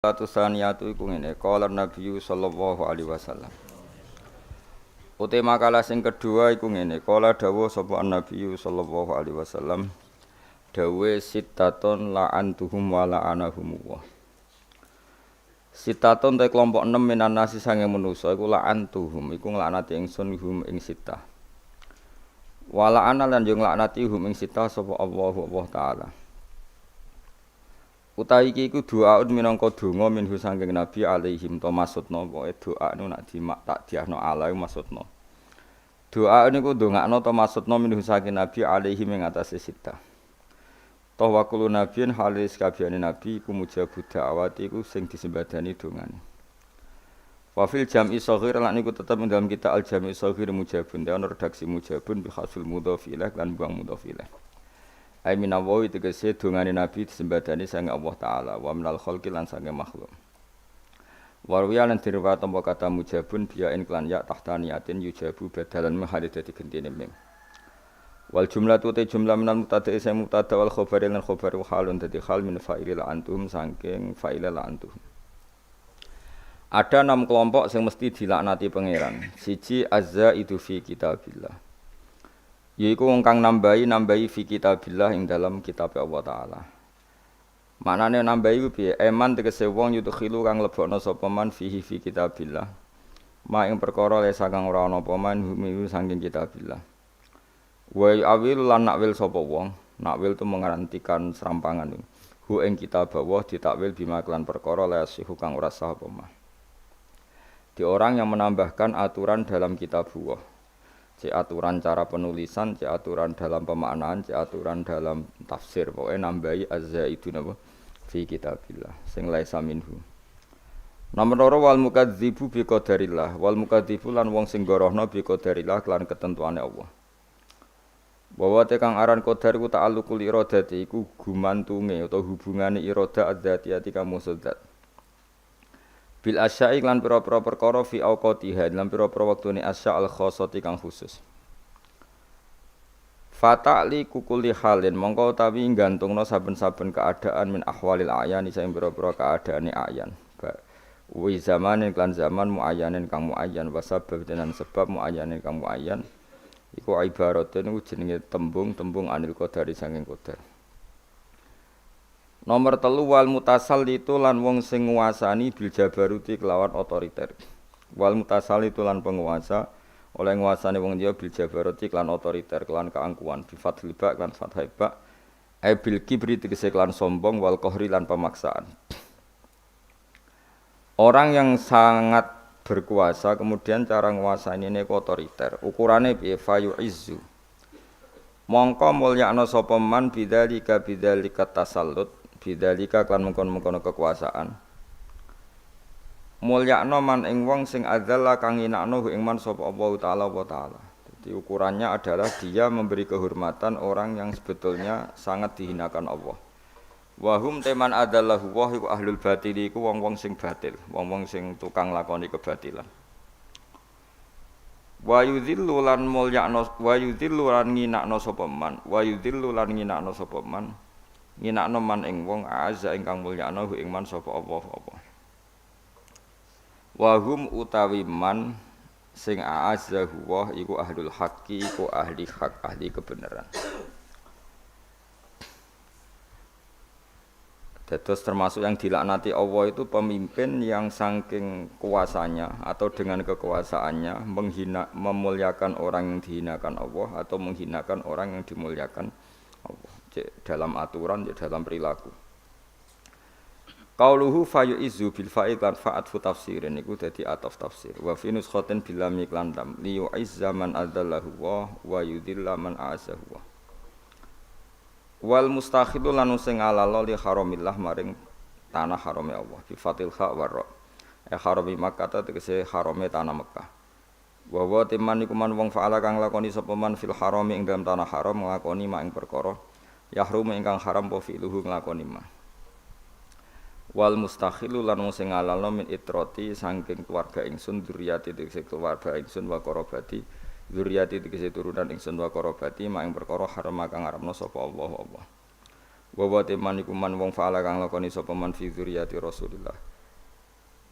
Saniyatu iku ngene, qala Nabi sallallahu alaihi wasallam. Ute makalah sing kedua iku ngene, qala dawuh sapa Nabi sallallahu alaihi wasallam, dawuhe sittaton la'antuhum wa la'anahum wa. Sittaton te kelompok 6 minan nasi sange manusa iku la'antuhum, iku nglaknati ingsun hum ing sittah. Wa la'ana lan yo nglaknati hum ing sittah sapa Allah taala. Utawi iki iku doaun minangka donga minhu saking Nabi alaihim to maksudna pokoke doa nu nak dimak tak diahno ala maksudna. Doa niku ndongakno to maksudna minhu saking Nabi alaihim ing atase sita. Toh wa kullu nabiyin halis kabehane nabi iku mujabud da'awati iku sing disembadani dongane. Wa fil jam'i shaghir lan niku tetep ing dalam kita al jam'i shaghir mujabun ta ono redaksi mujabun bi khasul mudhaf ilaih lan buang mudhaf ilaih. Ai minawawi tegese dongane Nabi disembadani sange Allah taala wa minal khalqi lan sange makhluk. Warwiya lan diriwayat apa kata mujabun biya in klan ya tahtaniyatin yujabu badalan mahali dadi gentine mim. Wal jumlatu te jumlah minal mubtada isa mubtada wal khabar lan khabar halun dadi hal min fa'ilil antum saking fa'ilil antum. Ada 6 kelompok sing mesti dilaknati pangeran. Siji azza itu fi kitabillah. Yaiku wong kang nambahi fi kitabillah ing dalam kitab Allah taala. Maknane nambahi ku piye? Eman tegese wong yudkhilu kang lebokno sapa man fihi fi kitabillah. Ma ing perkara le saking ora ana apa man humi saking kitabillah. Wa awil lan nakwil sapa wong, nakwil tu mengarantikan serampangan. Hu ing kitab Allah ditakwil bima kelan perkara le sihu kang ora sah apa mah. Di orang yang menambahkan aturan dalam kitab Allah. Cek aturan cara penulisan, cek aturan dalam pemaknaan, cek aturan dalam tafsir. Pokoknya nambahi az-zaidun apa fi kitabillah sing laisa minhu. Nomor 2 wal mukadzibu bi qadarillah. Wal mukadzibu lan wong sing gorohna bi qadarillah lan ketentuane Allah. Bahwa tekang aran qadar iku ta'alluqul iradati iku gumantunge utawa hubungane irada adzatiyati kamu sedat. Bil asya'i lan pira-pira perkara fi auqatiha lan pira-pira wektune asya' al khassati kang khusus. Fata'li kukuli halin mongko utawi gantungna saben-saben keadaan min ahwalil ayan isa ing pira-pira keadaane ayan. Wi zamanin lan zaman muayyanin kang muayyan wa sabab tenan sebab muayyanin kang muayyan iku ibaratene jenenge tembung-tembung anil qadari saking qadar. Nomor 3 wal mutasallitu lan wong sing nguasani bil jabaruti kelawan otoriter. Wal mutasallitu lan penguasa oleh nguasane wong dia bil jabaruti lan otoriter kelan keangkuhan bi fathil ba lan fathai ba bil kibri tegese kelan sombong wal qahri lan pemaksaan. Orang yang sangat berkuasa kemudian cara nguasani ini otoriter. Ukurane piye fayu izzu. Mongko mulyakna sapa man bidzalika tasallut bidzalika kan mengkon-mengkon kekuasaan. Mulyakna man ing wong sing adzalla kang nginakno ing man sapa Allah taala wa taala. Jadi ukurannya adalah dia memberi kehormatan orang yang sebetulnya sangat dihinakan Allah. Wa hum teman adzallahu wa iku ahlul batil iku wong-wong sing batil, wong-wong sing tukang lakoni kebatilan. Wa yudhillu lan mulyakna wa yudhillu lan nginakno sapa man, wa yudhillu lan nginakno sapa man. Nginakno man ing wong azza ingkang mulyakna ing man sapa Allah apa. Wa hum utawi man sing azzahu wa iku ahlul haqqi iku ahli hak ahli kebenaran. Dados termasuk yang dilaknati Allah itu pemimpin yang saking kuasanya atau dengan kekuasaannya menghina memuliakan orang yang dihinakan Allah atau menghinakan orang yang dimuliakan Allah. Dalam aturan, dalam perilaku. Qauluhu fayu'izzu bil fa'il lan fa'at fu tafsirin iku dadi ataf tafsir. Wa fi nuskhatin bil lam iklan lam li yu'izza man adzallahu wa yudhilla man a'azzahu. Wal mustakhidul lan sing alalo li haramillah maring tanah harame Allah bi fatil kha wa ra. Harami Makkah tegese harame tanah Mekah. Wa wa timan iku man wong fa'ala kang lakoni sapa man fil harami ing dalam tanah haram nglakoni mak ing perkara yahrum ingkang haram po fi'luhu nglakoni ma. Wal mustakhilu lan wong sing alalno min itrati saking keluarga ingsun dzurriyyati tegese keluarga ingsun wa qarabati dzurriyyati tegese turunan ingsun wa qarabati mak ing perkara haram kang ngaramno sapa Allah. Wa wa teman iku man wong fa'ala kang lakoni sapa man fi dzurriyyati Rasulillah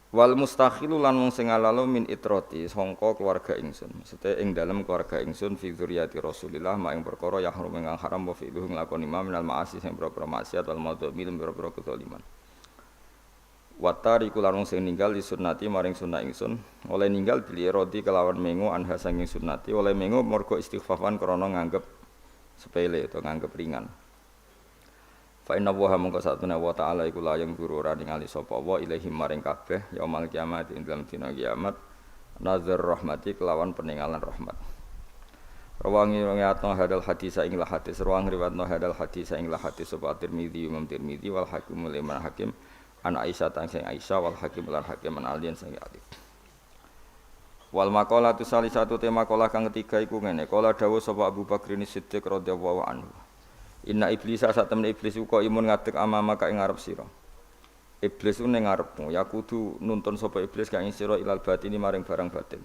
Wal mustakhilu lan wong sing alalo min itrati sangka keluarga ingsun. Maksudnya ing dalem keluarga ingsun fi dzurriyyati Rasulillah mak ing perkara yahrum ingkang haram wa fi'luhu nglakoni minal ma'asi sing propro maksiat wal madzlumi lan propro kedzaliman. Watari kula wong sing ninggal di sunnati maring sunnah ingsun, oleh ninggal bili rodi kelawan mengo anha saking sunnati, oleh mengo mergo istighfafan krana nganggep sepele atau nganggep ringan. Fa inna wa mongko satune wa ta'ala iku layang guru ora ningali sapa wa ilahi maring kabeh yaumul kiamat ing dalem dina kiamat nazar rahmati kelawan peninggalan rahmat. Rawangi riwayatno hadal hadis ing la hadis ruang riwayatno hadal hadis ing la hadis sapa Tirmidzi Imam Tirmidzi wal Hakim Imam Hakim an Aisyah tang sing Aisyah wal Hakim lan Hakim an Alian sing Ali. Wal maqalatu salisatu tema maqalah kang ketiga iku ngene kala dawuh sapa Abu Bakrin Siddiq radhiyallahu anhu. Inna iblis sak temen iblis uga imun ngadeg amama ka ing ngarep sira. Iblis ku ning ngarepmu, ya kudu nuntun sapa iblis ka ing sira ilal batini maring barang batin.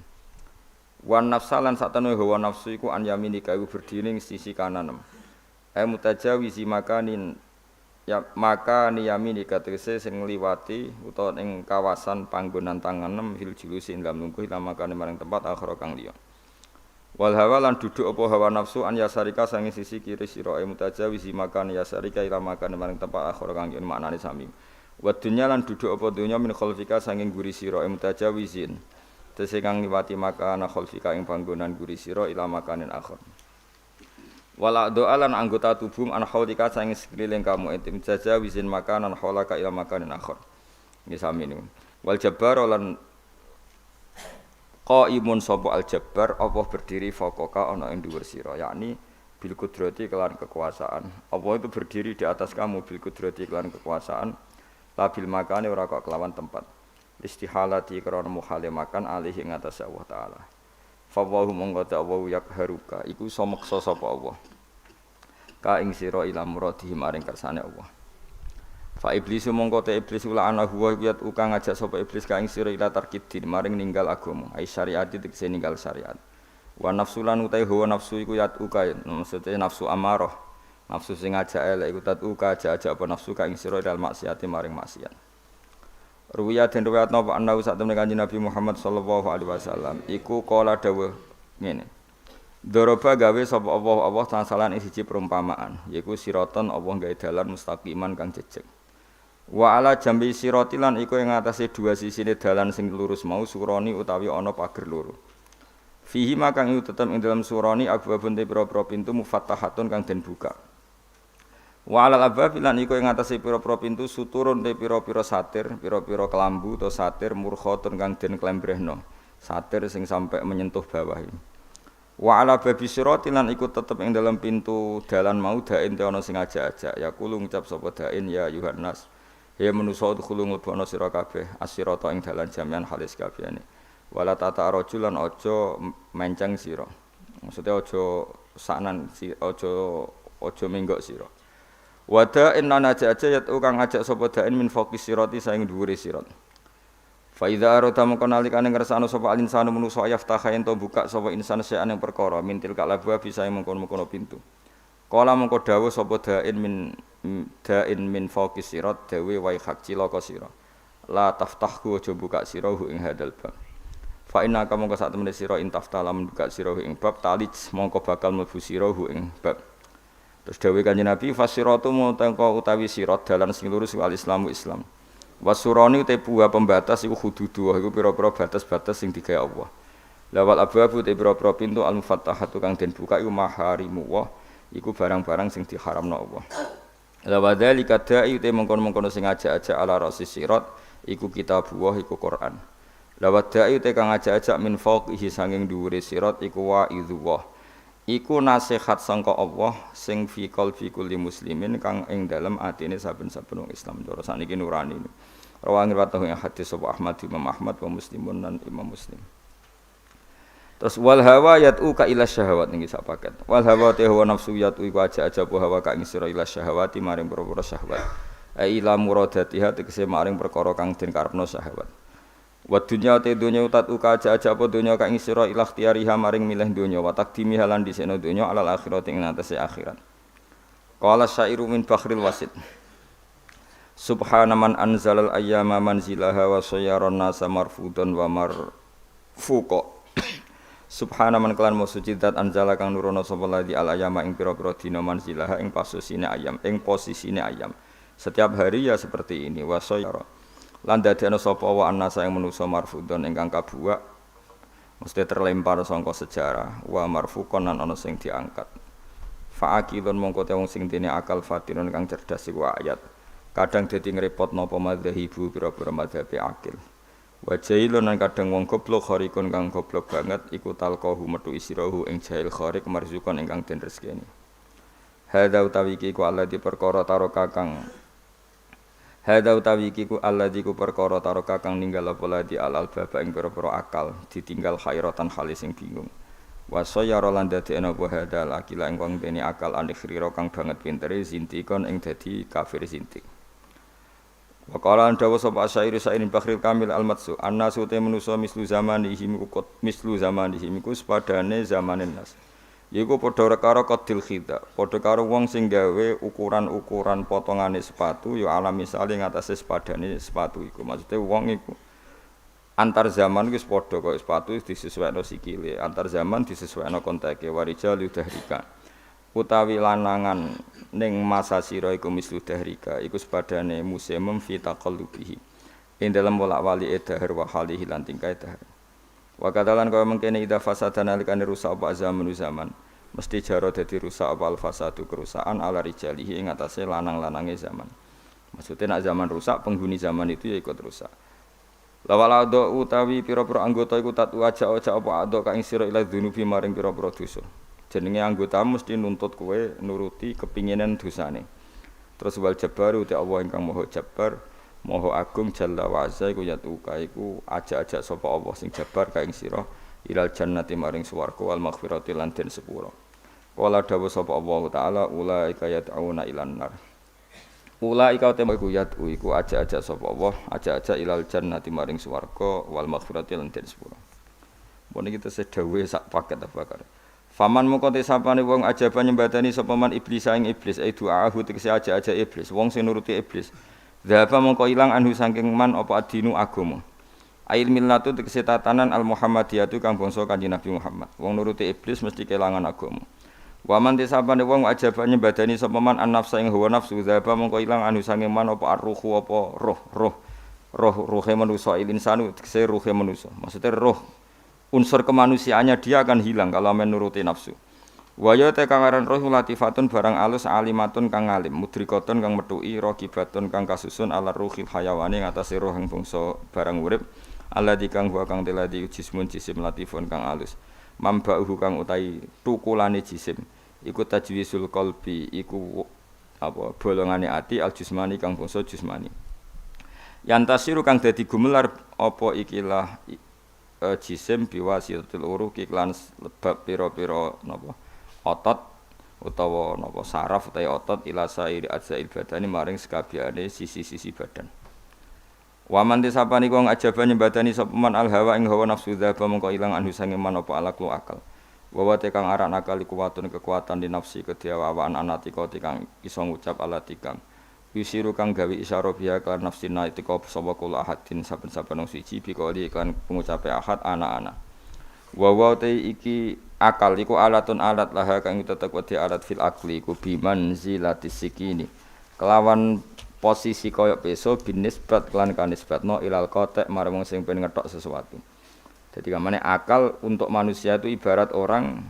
Wan nafsalan sak temene hawa nafsu iku an yamini ka berdiri ning sisi kanan. Mutajawizi makanin ya maka niyamini kategese sing ngliwati utawa ing kawasan panggonan tanganem fil julusi ing dalem lungguh lan makane maring tempat akhir kang liya. Wal hawa lan duduk apa hawa nafsu an yasarika sange sisi kiri sira mutajawizi makan yasarika ila makan maring tempat akhir kang yen maknane sami. Wa dunya lan duduk apa dunya min khalfika sange guri sira mutajawizin. Tese kang liwati makan khalfika ing panggonan guri sira ila makanin akhir. Wala doa lan anggota tubuh an khalfika sange sekeliling kamu mutajawizin makanan khalaka ila makanin akhir. Nggih sami niku. Wal jabbar lan qaimun sapa al-jabbar apa berdiri faqaka ana ing dhuwur sira yakni bil qudrati kelan kekuasaan apa itu berdiri di atas kamu bil qudrati kelan kekuasaan la bil makane ora kok kelawan tempat istihalati karena muhale makan alih ing atas Allah taala fa wa monggo ta wa yakharuka iku iso meksa sapa Allah ka ing sira ila muradihi maring kersane Allah. Fa iblis mongko te iblis ula ana huwa kiyat uka ngajak sapa iblis ka ing sira ila tarkidin maring ninggal agama ai syariat tegese ninggal syariat wa nafsulan utai hawa nafsu iku yat uka maksude nafsu amarah nafsu sing ngajak elek iku tat uka ajak apa nafsu ka ing sira dal maksiate maring maksiat ruwiya den riwayatno Pak Anau sak temene Kanjeng Nabi Muhammad sallallahu alaihi wasallam iku kala dawuh ngene Doroba gawe sapa Allah tasalan ing siji perumpamaan yaiku siratan Allah gawe dalan mustaqiman kang jejeg. Wa ala jambi siratilan iku ing atase dua sisine dalan sing lurus mau surani utawi ana pager loro. Fihi makang iku tetep ing dalam surani abwabun te pira-pira pintu mufattahatun kang den buka. Wa ala abwabilan iku ing atase pira-pira pintu suturun te pira-pira satir, pira-pira kelambu utawa satir murkhatun kang den klembrehno. Satir sing sampai menyentuh bawah ini. Wa ala babi siratilan iku tetep ing dalam pintu dalan mau dain te ana sing ajak-ajak ya kulo ngucap sapa dain ya Yohanes. Ya manusa khulung mlebokno sira kabeh asirata ing dalan jamian halis kabehane. Wala tata rajulan aja menceng sira. Maksude aja saknan aja menggok sira. Wada inna naja'aja yat kang ngajak sapa dain min faqis sirati saing dhuwure sirat. Fa idza arata mongko nalikane ngersano sapa alinsanu manusa yaftaha ento buka sapa insan seane perkara mintil kalabwa bisa mengkono-mengkono pintu. Kala mongko dawuh sapa dain min faqis sirat dawe wa hak cilaka sira. La taftahku aja buka sira ing hadal bab. Fa inna ka mongko sak temene sira intafta lam buka sira ing bab talij mongko bakal mlebu sira ing bab. Terus dawe Kanjeng Nabi fasiratu mutangka utawi sirat dalan sing lurus wal Islamu Islam. Wasurani te buah pembatas iku hududu iku pira-pira batas-batas sing digawe Allah. Lawal abwabu te pira-pira pintu al-mufattahatu kang den buka iku maharimu wa iku barang-barang sing diharamno Allah. Lawadzalika da'i te mengkon-mengkon sing ajak-ajak ala rasis sirat iku kitabullah iku Quran. Lawadda'i te kang ajak-ajak min fawqihi sanging dhuwure sirat iku wa'idullah. Iku nasihat sangka Allah sing fi qalbi kulli muslimin kang ing dalem atine saben-saben wong Islam. Cara sakniki nurani. Rawangi riwayat yang hadis sapa Ahmad Imam Ahmad wa Muslimun dan Imam Muslim. Terus wal hawa yatu ka ila syahawat niki sak paket. Wal hawa te hawa nafsu yatu iku aja-aja po hawa ka ing sira ila syahawati maring perkara syahwat. Ila muradatiha tegese maring perkara kang den karepno syahwat. Wa dunya te dunya utat uka aja-aja apa dunya ka ing sira ila ikhtiyariha maring milih dunya wa taqdimi halan diseno dunya alal akhirat ing atase akhirat. Qala syairu min bakhril wasit. Subhana man anzalal ayyama manzilaha wa sayyaran nasa marfudan wa marfuqa. Subhana man kelan suci zat anzala kang nurono sapa ladi al ayyama ing pira-pira dina manzilaha ing posisine ayam, ing posisine ayam. Setiap hari ya seperti ini wa sayyara. Lan dadekno sapa wa annasa ing manusa marfudan ingkang kabuak mesti terlempar sangka sejarah wa marfuqan lan ana sing diangkat. Fa'aqilun mongko te wong sing dene akal fatinun kang cerdas iku ayat. Kadang dadi ngrepotno apa madzhabibu pira-pira madzhabe akil. Wa jailun lan kadang wong goblok kharikun kang goblok banget iku talqahu metu isirahu ing jail kharik marzukon ingkang den rezekine. Hadza utawi iki ku alladzi perkara taro kakang. Hadza utawi iki ku alladzi ku perkara taro kakang ninggal apa ladi al-albaba ing pira-pira akal ditinggal khairatan khalis sing bingung. Wa sayyara lan dadekna apa hadal akila ing wong dene akal anikhira kang banget pintere zintikon ing dadi kafir zintik. Wa qala dawu sapa asyairi sairin bakhril kamil al-matsu annasu te manusa mislu zamanihim kut mislu zamanihim iku sepadane zamanin nas. Iku padha karo qadil khida, padha karo wong sing gawe ukuran-ukuran potongane sepatu ya ala misale ngatasé sepadane sepatu iku. Maksude wong iku antar zaman wis padha kaya sepatu disesuaikno sikile, antar zaman disesuaikno konteke warijal yudahrika. Utawi lanangan ning masa sira iku mislu dahrika iku sepadane musimum fi taqallubihi. Ing dalem bolak-walik dahar wa halihi lan tingkae dahar. Wa kadalan kaya mengkene ida fasadana alikane rusak apa zaman mesti jaro dadi rusak apa al fasadu kerusakan ala rijalihi ing atase lanang-lanange zaman. Maksudnya nak zaman rusak penghuni zaman itu ya ikut rusak. Lawala do utawi pira-pira anggota iku tatu aja-aja apa ado ka ing sira ila dunubi maring pira-pira dosa. Jenenge anggota mesti nuntut kowe nuruti kepinginan dosane. Terus wal jabar uti Allah ingkang Maha Jabbar, Maha Agung Jalla wa Azza iku yatuka iku aja-aja sapa Allah sing jabar ka ing sira ilal jannati maring swarga wal maghfirati lan den sepura. Wala dawu sapa Allah taala ulaika yad'una ilan nar. Ulaika tema iku yatu iku aja-aja sapa Allah, aja-aja ilal jannati maring swarga wal maghfirati lan den sepura. Mun iki tesih dawuhe sak paket apa kare. Faman moko te sapane wong ajaba nyembadani sapa man iblis ing iblis ai du'ahu tegese aja-aja iblis, wong sing nuruti iblis. Dzaba mongko ilang anhu saking man apa adinu agama. Ail millatu tegese tatanan al Muhammadiyatu kang bangsa Kanjeng Nabi Muhammad. Wong nuruti iblis mesti kelangan agama. Waman tisabane wong ajaba nyembadani sapa man an-nafsa ing hawa nafsu dzaba mongko ilang anu sange man apa ar-ruhu apa ruhe manusa insanu tegese ruhe manusa. Maksudnya roh unsur kemanusiaannya dia akan hilang kalau menuruti nafsu. Wa ya te kang aran roh latifatun barang alus alimatun kang alim mudrikatun kang metuki raqibatun kang kasusun ala ruhil hayawani ngatasi roh ing bangsa barang urip alladzi kang wa kang teladi jismun jisim latifun kang alus. Mambauhu kang utai tukulane jisim iku tajwisul qalbi iku apa bolongane ati aljusmani kang bangsa jusmani. Yantasiru kang dadi gumelar apa ikilah jisim biwasitatil uruq iklan lebab pira-pira napa otot utawa napa saraf utawa otot ila sairi ajzail badani maring sekabehane sisi-sisi badan. Waman tisapani wong ajaba nyembadani sapa man al hawa ing hawa nafsu dzaba mongko ilang anu sange man apa alaqlu akal. Wa tekang aran akal iku watun kekuatan di nafsi kedhiawaan anatika kang iso ngucap alatikang. Yusiru kang gawe isyara biya kan nafsina itika sapa kula ahadin saben-saben wong siji bikali kan pengucape ahad anak-anak. Wa te iki akal iku alatun alat laha kang tetep wedi alat fil akli iku biman zilatis sikini. Kelawan posisi kaya peso binisbat lan kanisbatno ilal qatek marang wong sing pengen ngethok sesuatu. Jadi kamane akal untuk manusia itu ibarat orang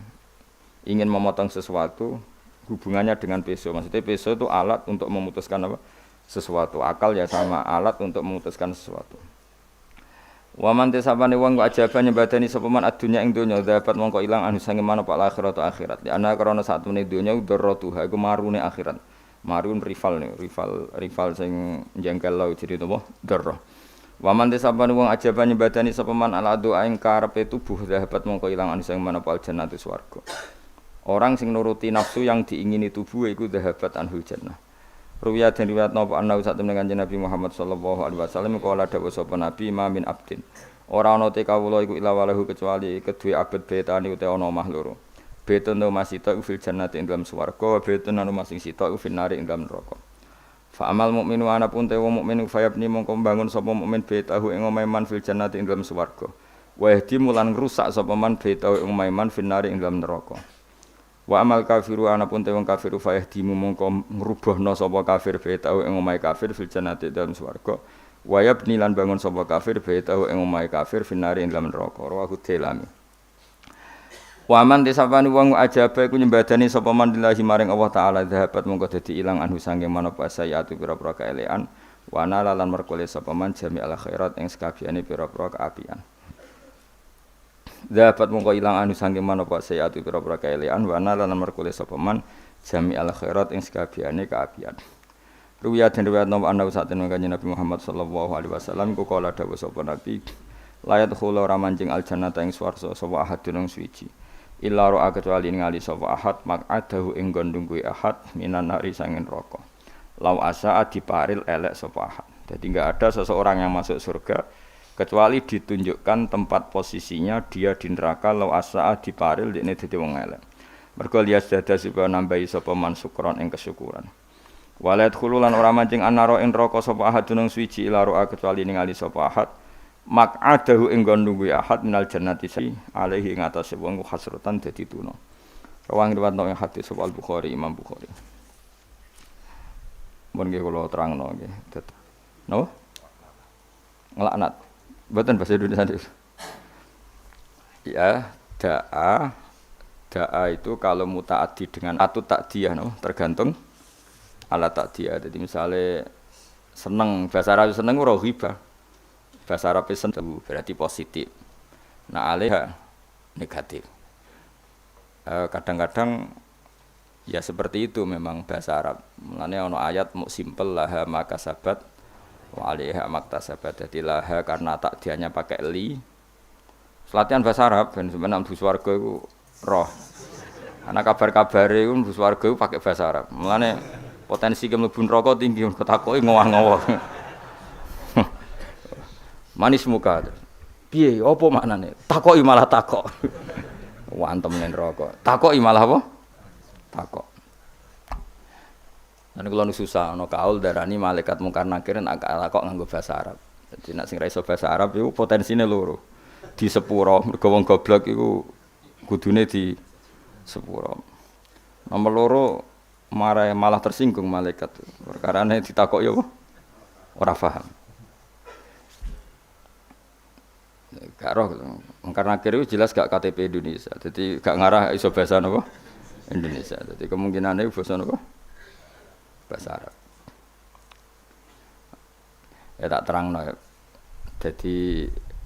ingin memotong sesuatu hubungannya dengan peso. Maksudnya peso itu alat untuk memutuskan apa? Sesuatu. Akal ya sama alat untuk memutuskan sesuatu. Wa man tasabane wong ajaba nyembadani sapa man adunya ing donya dapat mongko ilang anu sange manapa akhirat akhirat. Li ana krana satune donya udaratuha iku marune akhirat. Marun rival sing jengkel lho jadi apa? Darah. Wa man tasabane wong ajaba nyembadani sapa man ala doa ing karepe tubuh dapat mongko ilang anu sange manapa jannatu swarga. Orang sing nuruti nafsu yang diingini tubuh iku dhahabat anhul jannah. Ruwiya den riwayat napa ana sak temen Kanjeng Nabi Muhammad sallallahu alaihi wasallam kala dawuh sapa Nabi ma min abdin. Ora ana te kawula iku ila walahu kecuali kedue abet betani utawa ana omah loro. Betun no masita fil jannati ing dalam swarga, betun anu masing sita fil nari ing dalam neraka. Fa amal mukminu ana pun te wong mukmin fayabni mongko bangun sapa mukmin baitahu ing omahe man fil jannati ing dalam swarga. Wa yahdi mulan ngrusak sapa man baitahu ing omahe man finnari ing dalam neraka. Wa amal kafiru ana pun te wong kafiru fayahdi mongko ngrubuhna sapa kafir baitahu ing omahe kafir fil jannati dalam swarga. Wa yabni lan bangun sapa kafir baitahu ing omahe kafir finnari ing dalam neraka. Rawahu Dailami. Wa man tisapani wong ajabe ku nyembadani sapa man lillahi maring Allah taala dhahabat mongko dadi ilang anhu sange manapa sayatu pira-pira kaelean wa nala lan merkole sapa man jami al khairat ing sakabehane pira-pira kaapian. Dhahabat mongko ilang anhu sange manapa sayatu pira-pira kaelean wa nala lan merkole sapa man jami al khairat ing sakabehane kaapian. Ruwiya den riwayat nomor ana satene kanjeng Nabi Muhammad sallallahu alaihi wasallam ku kala dawuh sapa Nabi layat khula ora mancing al jannata ing swarga sapa ahadun suwiji. Illa ro'a kecuali ningali sapa ahad maq'adahu ing gondung kuwi ahad minan nari sangin neraka. Lau asa diparil elek sapa ahad. Jadi enggak ada seseorang yang masuk surga kecuali ditunjukkan tempat posisinya dia di neraka lau asa diparil dekne dadi wong elek. Mergo lias dada supaya nambahi sapa man syukron ing kesyukuran. Walat khululan ora mancing anaro ing neraka sapa ahad dunung suci illa ro'a kecuali ningali sapa ahad maq'adahu ing gondung ahad minal jannati alaihi ing atase wong hasratan dadi tuna. Rawang riwayat ing hadis Al Bukhari Imam Bukhari. Mun nggih kula terangno nggih. Napa? Nglaknat. Mboten bahasa Indonesia. Ya, da'a itu kalau mutaaddi dengan atut takdiyah no, tergantung alat takdiyah. Jadi misalnya seneng bahasa Arab seneng ora ghibah. Bahasa Arab seneng berarti positif. Nah, alaiha negatif. Kadang-kadang ya seperti itu memang bahasa Arab. Mulane ana ayat mu simpel laha makasabat wa alaiha maktasabat. Jadi laha karena takdiannya pakai li. Latihan bahasa Arab ben sampeyan mlebu swarga iku roh. Ana kabar-kabare iku mlebu swarga iku pakai bahasa Arab. Mulane potensi ke mlebu neraka tinggi ketakoki ngowah-ngowah. Manis muka. Piye apa maknane? Takoki malah takok. Wantem ning neraka. Takoki malah apa? Takok. Lan kula susah ana kaul darani malaikat mungkar nakir nek takok nganggo bahasa Arab. Dadi nek sing ra iso bahasa Arab iku potensine loro. Di sepuro mergo wong goblok iku kudune di sepuro. Nomor loro malah tersinggung malaikat. Perkarane ditakoki apa? Ora paham. Gak roh, karena akhirnya jelas gak KTP Indonesia, jadi gak ngarah iso bahasa apa Indonesia, jadi kemungkinannya bahasa apa bahasa Arab. Ya tak terang no, jadi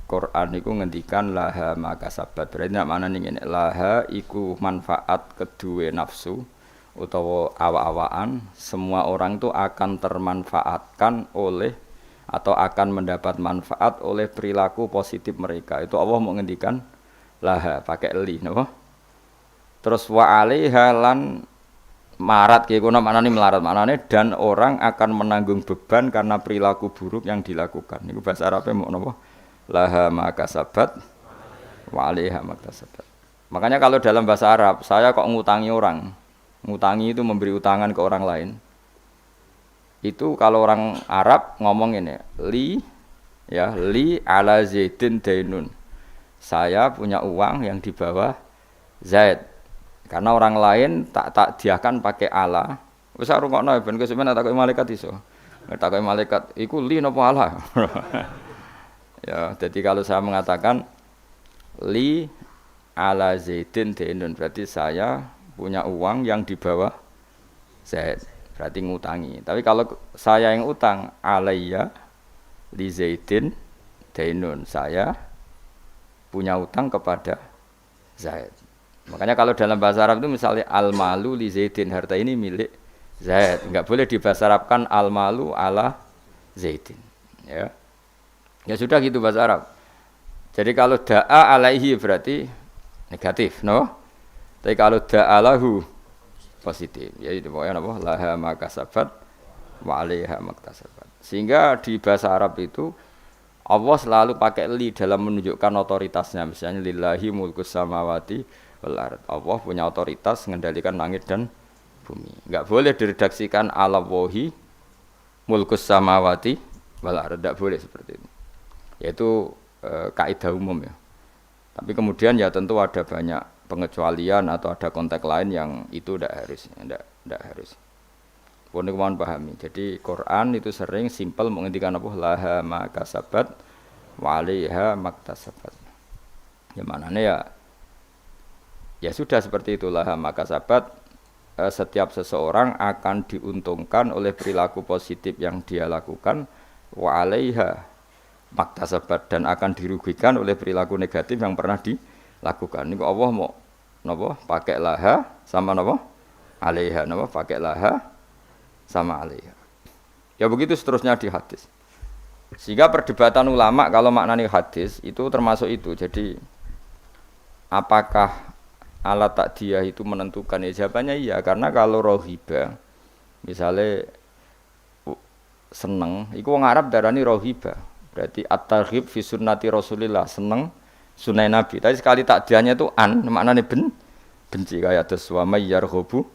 Quran itu ngendikan laha maka sabat, berarti nak mana nih ini laha iku manfaat kedua nafsu utawa awa-awaan, semua orang itu akan termanfaatkan oleh atau akan mendapat manfaat oleh perilaku positif mereka. Itu Allah mau ngendikan laha pakai li napa? Terus wa alaiha lan marat ki kono maknane melarat maknane dan orang akan menanggung beban karena perilaku buruk yang dilakukan. Niku bahasa Arabe mau napa? Laha makasabat wa alaiha maktasabat. Makanya kalau dalam bahasa Arab saya kok ngutangi orang. Ngutangi itu memberi utangan ke orang lain. Itu kalau orang Arab ngomong ini li ala zaidin dainun, saya punya uang yang di bawah Zaid karena orang lain tak diakan pakai ala wis rungokno ben kesuwen takoki malaikat iso takoki malaikat iku li napa ala. Ya jadi kalau saya mengatakan li ala zaidin dainun berarti saya punya uang yang di bawah Zaid berarti ngutangi. Tapi kalau saya yang utang alayya li zaidin dainun, saya punya utang kepada Zaid. Makanya kalau dalam bahasa Arab itu misalnya al-malu li zaidin, harta ini milik Zaid. Enggak boleh dibahasa Arabkan al-malu ala zaidin. Ya. Ya sudah gitu bahasa Arab. Jadi kalau da'a alaihi berarti negatif, no? Tapi kalau da'a lahu positif, yaitu pokoknya apa? Laha makasabat wa 'alaiha maktasabat. Sehingga di bahasa Arab itu Allah selalu pakai li dalam menunjukkan otoritasnya. Misalnya lillahi mulkus samawati wal ard. Allah punya otoritas mengendalikan langit dan bumi. Enggak boleh diredaksikan ala wahi mulkus samawati wal ardh, tidak boleh seperti itu. Yaitu kaidah umum ya. Tapi kemudian ya tentu ada banyak pengecualian atau ada konteks lain yang itu tidak harus. Pun mohon pahami. Jadi Quran itu sering simpel menghentikan apa laha ma kasabat wa 'alaiha maktasabat. Ya maknanya ya sudah seperti itulah ma kasabat, setiap seseorang akan diuntungkan oleh perilaku positif yang dia lakukan wa 'alaiha maktasabat, dan akan dirugikan oleh perilaku negatif yang pernah dilakukan. Ini Allah mau napa pakai laha sama napa 'alaiha, napa pakai laha sama alaiha. Ya begitu seterusnya di hadis. Sehingga perdebatan ulama kalau maknanya hadis itu termasuk itu. Jadi apakah alat takdiyah itu menentukan? Ya jawabannya iya, karena kalau rohiba misalnya seneng, itu wong Arab darani rohiba. Berarti at-targhib fi sunnati Rasulillah, seneng sunai Nabi. Tapi sekali takdiyahnya itu maknanya benci kayak terus wa may yarghabu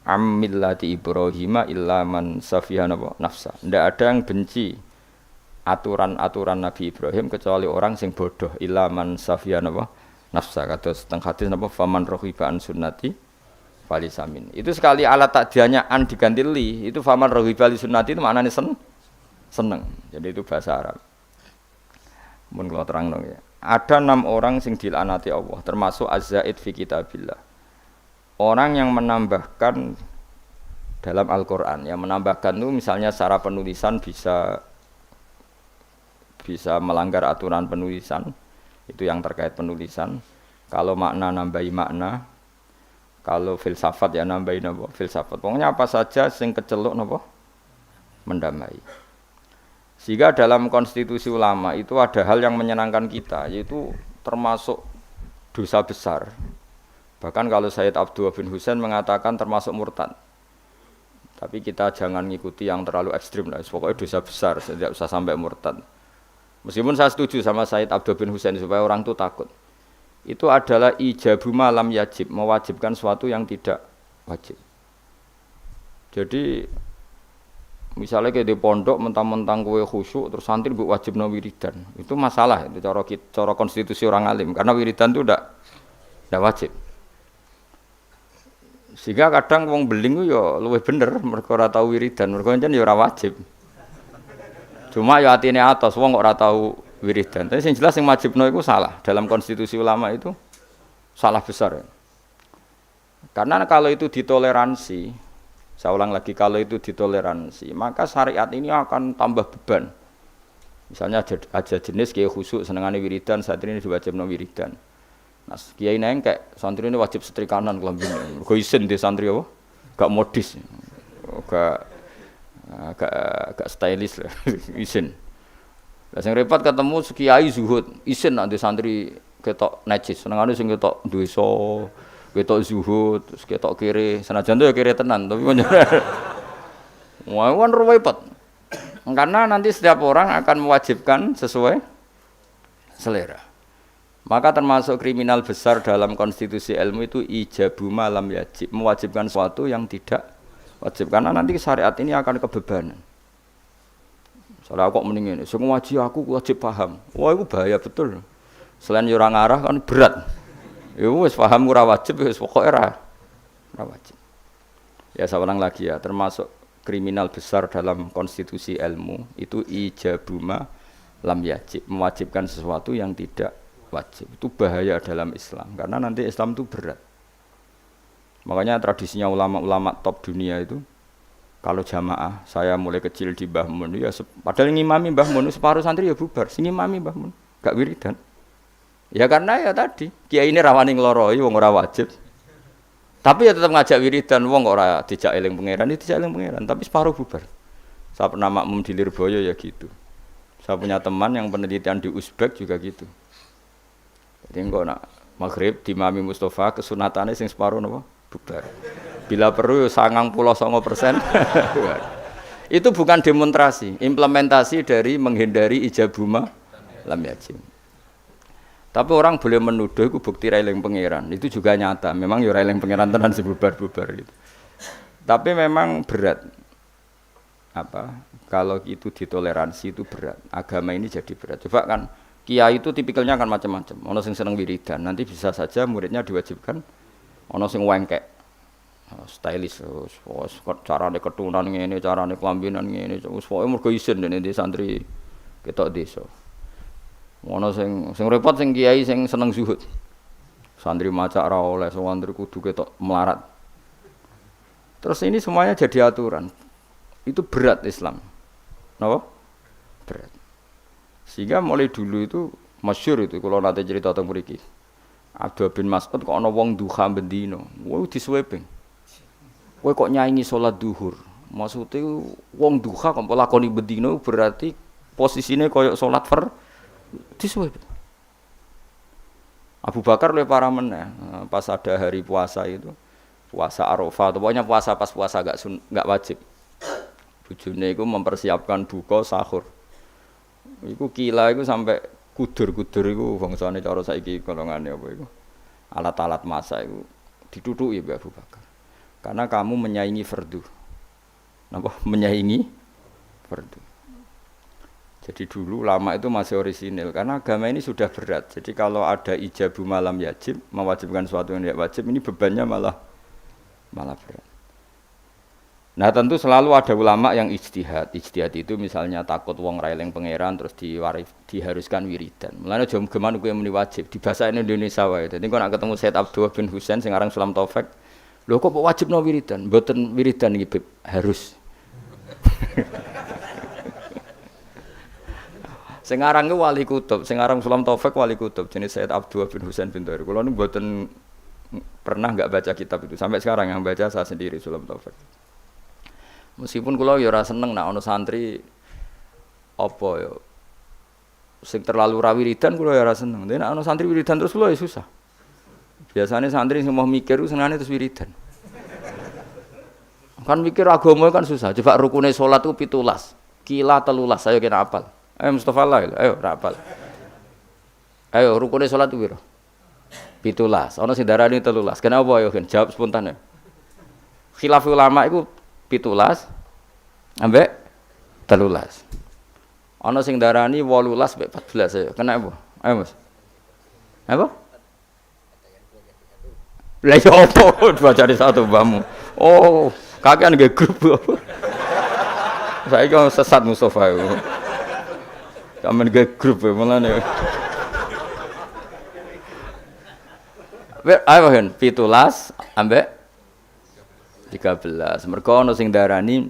Ammillati Ibrahim illa man safiha nafsa. Tidak ada yang benci aturan-aturan Nabi Ibrahim kecuali orang sing bodoh. Illa man safiha nafsa. Kata setengah hadis faman rohiba an sunnati falisamin. Itu sekali alat takdiahnya an diganti li. Itu faman rohiba li sunnati itu maknanya seneng. Jadi itu bahasa Arab. Mun kalau terang dong ya. Ada 6 orang sing dilaknati Allah, termasuk az-zaid fi kitabillah. Orang yang menambahkan dalam Al-Quran, yang menambahkan itu misalnya secara penulisan bisa melanggar aturan penulisan, itu yang terkait penulisan. Kalau makna nambahi makna, kalau filsafat ya nambahi filsafat. Pokoknya apa saja sing keceluk mendamai. Sehingga dalam konstitusi ulama itu ada hal yang menyenangkan kita, yaitu termasuk dosa besar. Bahkan kalau Sayyid Abdullah bin Husain mengatakan termasuk murtad. Tapi kita jangan ngikuti yang terlalu ekstrim lah. Pokoknya dosa besar, tidak usah sampai murtad. Meskipun saya setuju sama Sayyid Abdullah bin Husain supaya orang itu takut. Itu adalah ijabu ma lam yajib, mewajibkan sesuatu yang tidak wajib. Jadi misalnya kayak di pondok mentang-mentang kowe khusyuk terus santri mbok wajibno wiridan. Itu masalah itu cara konstitusi orang alim, karena wiridan itu tidak wajib. Sehingga kadang wong beling ku ya luwih bener mergo ora tau wiridan, mergo pancen ya ora wajib. Cuma ya atine atos wong kok ora tau wiridan. Tapi sing jelas sing wajibno iku salah. Dalam konstitusi ulama itu salah besar. Karena kalau itu ditoleransi, saya ulang lagi, kalau itu ditoleransi, maka syariat ini akan tambah beban. Misalnya aja jenis kiai khusyuk senengane wiridan, santri ini diwajibno wiridan. Nah, kiai nengkek, santri ini wajib setrikanan kelambine. Mergo isin di santri apa? Gak modis. Gak stylish lah, isin. Lah sing repot ketemu kiai zuhud, isin nak di santri ketok najis, senengane sing ketok dosa, ketok zuhud, terus ketok kiri, senajan itu ya kiri tenan, tapi wah kan repot. Karena nanti setiap orang akan mewajibkan sesuai selera. Maka termasuk kriminal besar dalam konstitusi ilmu itu ijabu ma lam yajib, mewajibkan sesuatu yang tidak wajib, karena nanti syariat ini akan kebebanan. Soalnya kok mending ini, semua aku wajib paham. Wah itu bahaya betul. Selain orang arah kan berat. Ya wis paham ora wajib, wis pokoke ora wajib. Ya saya ulang lagi ya, termasuk kriminal besar dalam konstitusi ilmu itu ijabu ma lam yajib, mewajibkan sesuatu yang tidak wajib. Itu bahaya dalam Islam, karena nanti Islam itu berat. Makanya tradisinya ulama-ulama top dunia itu kalau jamaah, saya mulai kecil di Mbah Mun ya, padahal ngimami Mbah Mun separuh santri ya bubar, sing ngimami Mbah Mun gak wiridan. Ya karena ya tadi kiai ini rawani ngloroi wong ora wajib. Tapi ya tetap ngajak wiridan, wong kok ora dijak eling pangeran, dijak eling pangeran, tapi separuh bubar. Saya pernah makmum di Lirboyo ya gitu. Saya punya teman yang penelitian di Uzbek juga gitu. Jadi engko nak maghrib di Mami Mustafa kesunatannya sing separuh napa bubar. Bila perlu 99%. Itu bukan demonstrasi, implementasi dari menghindari ijabuma lam yajib. Tapi orang boleh menuduh itu bukti railing pangeran. Itu juga nyata. Memang ya railing pangeran tenan sebubar-bubar gitu. Tapi memang berat. apa kalau itu ditoleransi itu berat. Agama ini jadi berat. Coba kan kiai itu tipikalnya kan macam-macam. Ono sing seneng wiridan, nanti bisa saja muridnya diwajibkan ono sing wengkek. Stylish carane ketunan ngene, carane kelambinan ngene, wis pokoke mergo isin dene di santri ketok desa. Ono sing repot sing kiai sing seneng zuhud. Santri maca ora oleh, santri kudu ketok melarat. Terus ini semuanya jadi aturan. Itu berat Islam. Napa? Berat. Sehingga mulai dulu itu masyhur itu kalau nate cerita tentang mriki. Abdullah bin Mas'ud kok ana wong duha bendino. Wong disweping. Kowe kok nyanyi salat duhur. Maksude wong duha kok lakoni bendino berarti posisine koyo salat disweping. Abu Bakar lebih parah meneh. Pas ada hari puasa itu, puasa Arafah, pokoknya puasa pas puasa enggak wajib. Bojone iku mempersiapkan buka sahur. Iku kila iku sampai kudur-kudur iku bangsane cara saiki golongane apa iku. Alat-alat masak iku ditutuki Mbak Abu Bakar. Karena kamu menyaingi fardu. Napa menyaingi fardu. Jadi dulu lama itu masih orisinil karena agama ini sudah berat. Jadi kalau ada ijabu malam yajib, mewajibkan sesuatu yang tidak wajib, ini bebannya malah berat. Nah tentu selalu ada ulama yang ijtihad. Ijtihad itu misalnya takut wong ra eling pangeran terus diharuskan wiridan. Mulane aja geman kuwi muni wajib di bahasa Indonesia wae. Dadi kok nek ketemu Said Abdullah bin Husain sing aran Sulam Taufik, lho kok wajibno wiridan? Mboten wiridan iki harus. Sing aran ku wali kutub, sing aran Sulam Taufik wali kutub jenis Said Abdullah bin Husain bin Thair. Kula niku mboten pernah enggak baca kitab itu. Sampai sekarang yang baca saya sendiri Sulam Taufik. Meskipun kula ya ora seneng nek ana santri apa ya sing terlalu ra wiridan kula ya ora seneng. Nek ana santri wiridan terus kula ya susah. Biasanya santri sing mau mikir senengane terus wiridan. Kan mikir agama kan susah. Coba rukune salat ku 17. Kila 13 ayo kena hafal. Ayo Mustafa lah, ayo ora hafal. Ayo rukune salat ku piro? 17. Ana sing darani 13. Kenapa ayo kan jawab spontan ya. Khilaf ulama iku 17 ambek 13. Ana sing darani 18 ambek 14 ayo. Kenapa? Ayo Mas. Apa? Lah yo opo bacane satu mbahmu. Oh, kakean nggih grup. Saiki sesat Mustofa iku. Kamen nggih grup mulane. Ayo kan 17 ambek 13. Mergo ana sing darani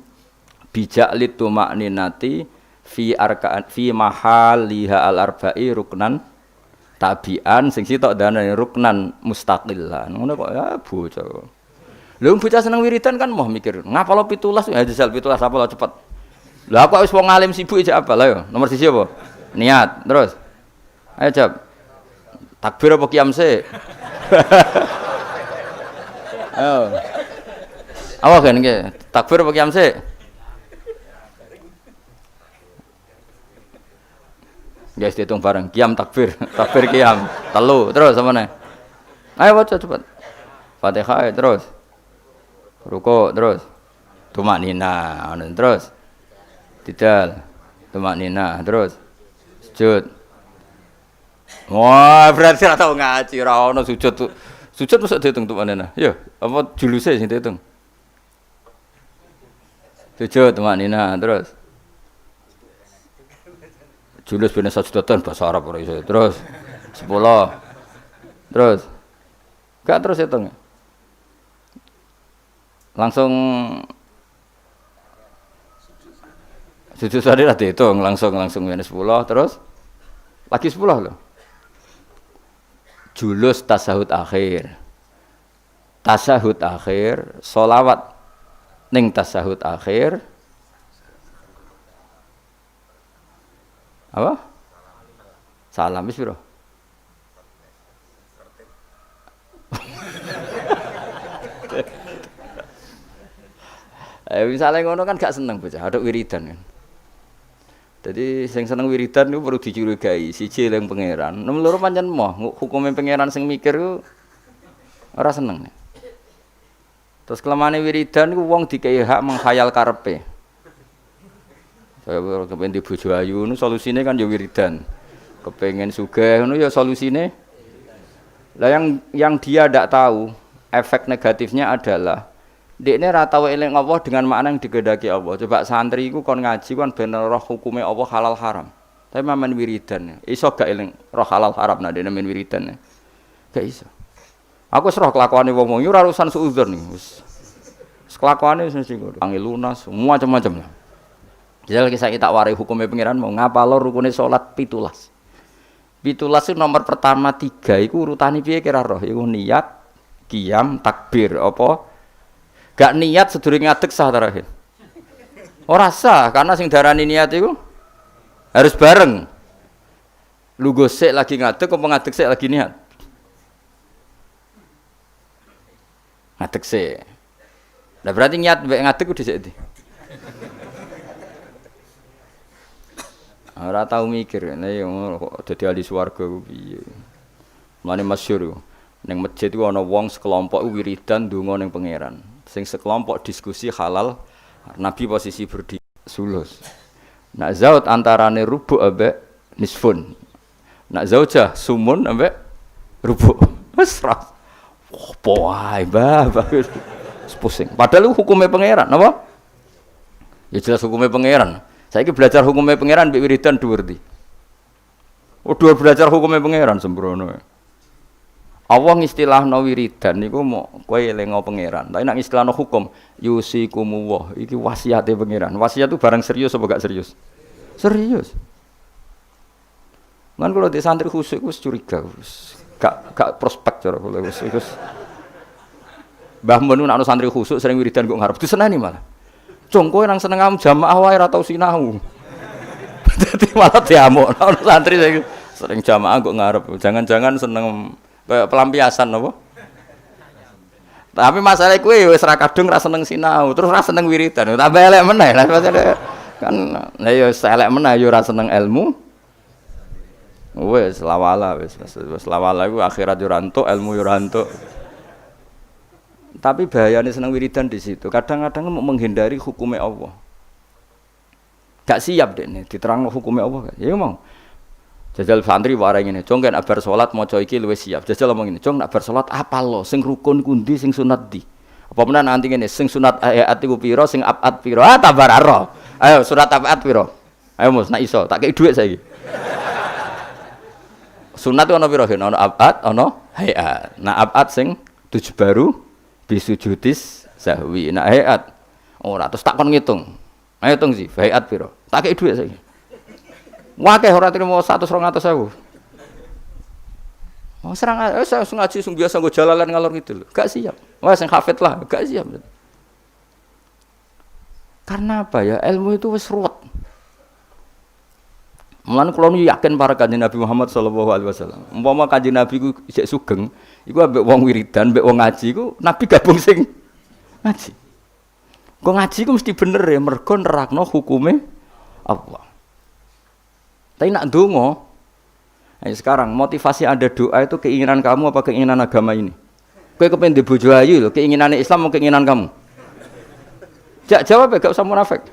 bijak litumakninati fi arkaan fi mahaliha al-arba'i ruknan tabian sing sitok darani ruknan mustaqillan. Ngono kok ya bocah. Lha bocah seneng wiridan kan mau mikir, ngapalo 17 ya jajal 17 apa lo cepet. Lah aku wis wong alim sibuk aja apa lah yo. Nomor 1 apa? Niat. Terus. Ayo jawab. Takbir apa qiyam sih? Ayo. Awak kan nggih, takbir apa qiyam sik? Guys dihitung bareng, qiyam takbir, takbir qiyam, telu, terus apa nih? Ayo baca cepat. Fatihah terus. Ruku terus. Tumaknina, terus. Tidal. Tumaknina terus. Sujud. Wah, berarti ora tau ngaji, ora ono sujud tuh. Sujud mesti dihitung tumaknina. Ya, apa juluse sing dihitung? Sujud tumaknina terus. Julus ben sajudatan bahasa Arab ora iso. Terus 10. Terus. Gak terus hitung. Langsung sujud tadi lah dihitung langsung ben 10 terus lagi 10 loh. Julus tasahud akhir. Tasahud akhir, sholawat ning tasahud akhir apa? Salam wis piro? Misalnya ngono kan gak seneng bocah, ada wiridan kan. Jadi sing seneng wiridan itu perlu dicurigai, siji eling pangeran. Nomor loro pancen moh, hukume pangeran sing mikir ku ora seneng. Terus kelemane wiridan iku wong dikei hak menghayal karepe. Kaya kepen di bojo ayu ngono solusine kan ya wiridan. Kepengen sugih ngono ya solusine. Lah yang dia ndak tahu efek negatifnya adalah dekne ra tau eling Allah dengan makna yang digedaki Allah. Coba santri iku kon ngaji kon ben roh hukume Allah halal haram. Tapi mamen wiridan. Iso gak eling roh halal haram nek dekne men wiridan. Gak iso. Aku wis roh kelakuane wong-wong yo ora urusan suudzon iki. Wis kelakuane wis ngono. Angel lunas, macam-macam lah. Jajal kisah kita warai hukumnya pengiran mau ngapalo rukune salat 17. 17 itu nomor pertama 3 iku urutane piye kira roh? Iku niat, qiyam, takbir apa? Gak niat sedurunge ngadeg sah terakhir. Ora sah karena sing darani niat iku harus bareng. Lu gosek lagi ngadeg apa ngadeg sik lagi niat? Ngadeg sik. Lah berarti niat mbek ngadeg ku dhisik ndi? Ora tau mikir, nek ngono kok dadi ahli swarga ku piye. Mulane masyhur ku. Ning masjid ku ana wong sekelompok wiridan ndonga ning pangeran. Sing sekelompok diskusi halal, Nabi posisi berdiri sulus. Nak zaut antarane rubu' ambek nisfun. Nak zaujah sumun ambek rubu'. Wes ra. Apa wae, Mbah. Pusing. Padahal hukumnya pangeran, napa? Ya jelas hukumnya pangeran. Saiki belajar hukumnya pangeran mbek wiridan dhuwur ndi? Oh, dhuwur belajar hukumnya pangeran sembrono. Allah ngistilahno wiridan niku mau kowe elingo pangeran. Tapi nek istilahno hukum yusikumullah iki wasiate pangeran. Wasiat itu barang serius apa gak serius? Serius. Kan kalau di santri khusyuk wis curiga wis. Gak prospek cara kula wis. Mbah Mun nek ana santri khusyuk sering wiridan kok ngarep diseneni malah. Cung kowe nang seneng am jamaah wae ora tau sinau. Dadi malah diamuk ana santri sering jamaah kok ngarep. Jangan-jangan seneng pelampiasan apa? Tapi masalah kowe wis ra kadung ra seneng sinau, terus ra seneng wiridan. Tambah elek meneh lah kan. Lah ya elek meneh ya ora seneng ilmu. Wis lawala wis lawala iku akhirat yo ora entuk, ilmu yo ora entuk. Tapi bahayanya seneng wiridan di situ. Kadang-kadang mau menghindari hukumnya Allah. Gak siap deh nih, diterang hukumnya Allah. Ya mau. Jajal santri warai ngene, "Cung kan abar salat maca iki luwih siap." Jajal ngomong ngene, "Cung nak bar salat apal lo, sing rukun kundi, sing sunat di." Apa menan nanti ngene, sing sunat ayat iku pira, sing abad pira? Ah tabar aro. Ayo surat abad pira? Ayo Mus, nak iso, tak kei dhuwit saiki. Sunat ana pira? Ana abad, ana hayat. Nah abad sing 7 baru bisujudis sahwi. Nah hayat ora terus tak kon ngitung. Ayo hitung sih, hayat pira? Tak kei dhuwit saiki. Wakeh ora trimo 100-200.000. Oh serang saya ngaji sing biasa nggo jalalan ngalor gitu lho. Gak siap. Wah sing hafid lah, gak siap. Karena apa ya? Ilmu itu wis ruwet. Mulane kula yakin para kanjeng Nabi Muhammad sallallahu alaihi wasallam. Umpama kanjeng Nabi ku isih sugeng, iku ambek wong wiridan, ambek wong ngaji ku Nabi gabung sing ngaji. Kok ngaji ku mesti bener ya mergo nerakno hukume Allah. Tapi nak dongo, sekarang motivasi ada doa itu keinginan kamu apa keinginan agama ini? Kowe kepen di bojo ayu lho, keinginan Islam mau keinginan kamu? Jawab ya, gak usah munafik.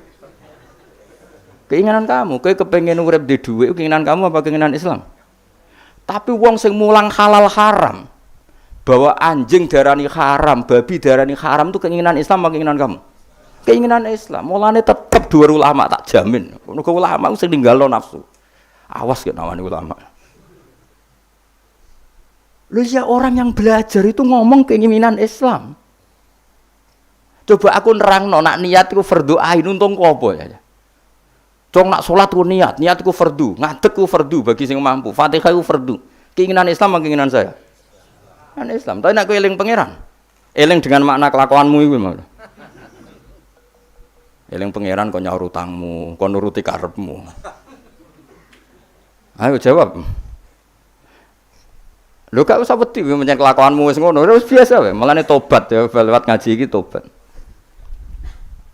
Keinginan kamu, kowe kepengen urip di dhuwit keinginan kamu apa keinginan Islam? Tapi wong sing mulang halal haram, bahwa anjing darani haram, babi darani haram itu keinginan Islam apa keinginan kamu? Keinginan Islam. Mulane tetep dua ulama tak jamin. Mergo ulama sing ninggalno nafsu. Awas gak nawani ulama. Lu ya orang yang belajar itu ngomong keinginan Islam. Coba aku nerangno nak niat iku fardhu ain untung ku apa ya. Cong nak salat ku niat ku fardhu, ngadeg ku fardhu bagi sing mampu. Fatihah ku fardhu. Keinginan Islam apa keinginan saya? Kan Islam. Tapi nak kowe eling pangeran. Eling dengan makna kelakuanmu iku lho. Eling pangeran kok nyaur utangmu, kok nuruti karepmu. Ayo jawab. Lho gak usah wedi menyang kelakuanmu wis ngono, wis biasa wae. Mulane tobat ya lewat ngaji iki tobat.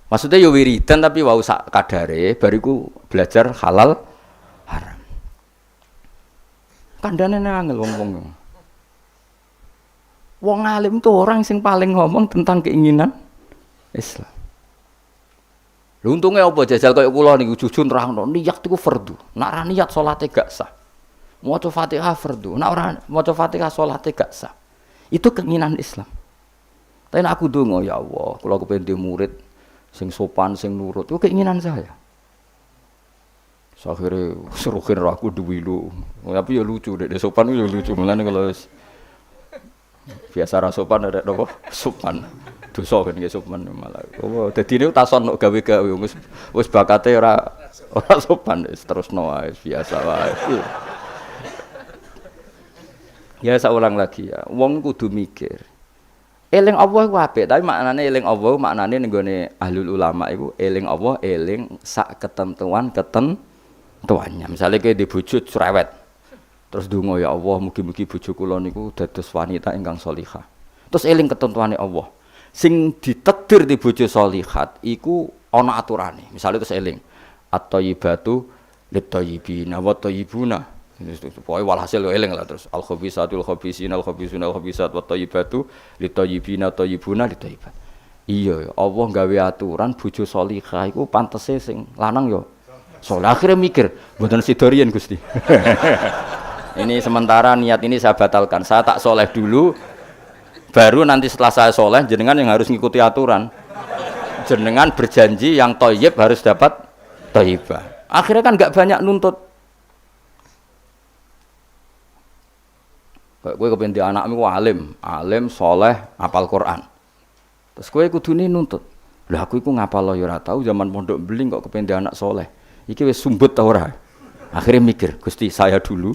Maksudnya yo wiridan tapi wau sak kadare bariku belajar halal haram. Kandhane angel wong-wong. Wong alim tuh orang sing paling ngomong tentang keinginan Islam. Lha untunge apa jajal kaya kula niku jujur nerangno, niat iku fardu. Nek ora niat salate gak sah. Maca Fatihah fardu, nek ora maca Fatihah salate gak sah. Itu keinginan Islam. Tapi aku donga ya Allah, kula kepengin murid sing sopan, sing nurut. Itu keinginan saya. Akhirnya serukin aku duwi lu. Tapi ya lucu dek sopan itu lucu. Mulane kalau biasa ra sopan ada napa? Sopan. Dosa kan nggih sopan malah. Oh, dadi niku tason nok gawe-gawe wis bakate ora sopan wis terusno wae biasa wae. Ya saulang lagi ya. Wong kudu mikir. Eling Allah ku apik, tapi maknane eling Allah maknane ning gone ahlul ulama iku eling Allah eling sak ketentuannya. Misalnya kayak di bojo cerewet, terus donga ya Allah, mugi-mugi bojo kula niku dados wanita ingkang sholihah. Terus eling ketentuane Allah. Sing ditetir di bojo sholihat iku ana aturane. Misalnya terus eling at-thayyibatu lit-thayyibina wa thayyibuna. Pokoke walhasil eling lah terus al-khabisatul khabisina al-khabisuna al-khabisat wa thayyibatu lit-thayyibina thayyibuna lit-thayyibat. Iya, Allah gawe aturan bojo sholihah iku pantese sing lanang yo soalnya akhirnya mikir, mboten sidorian Gusti. Ini sementara niat ini saya batalkan. Saya tak soleh dulu, baru nanti setelah saya soleh, jenengan yang harus ngikuti aturan. Jenengan berjanji yang thayyib harus dapat thayyibah. Akhirnya kan nggak banyak nuntut. Kowe kepen di anakmu alim, soleh, hafal Quran. Terus kowe kudune nuntut. Lah aku iku ngapal ya ora tau zaman pondok beling kok kepen di anak soleh. Iki wis sumbut ta ora? Akhirnya mikir, Gusti saya dulu,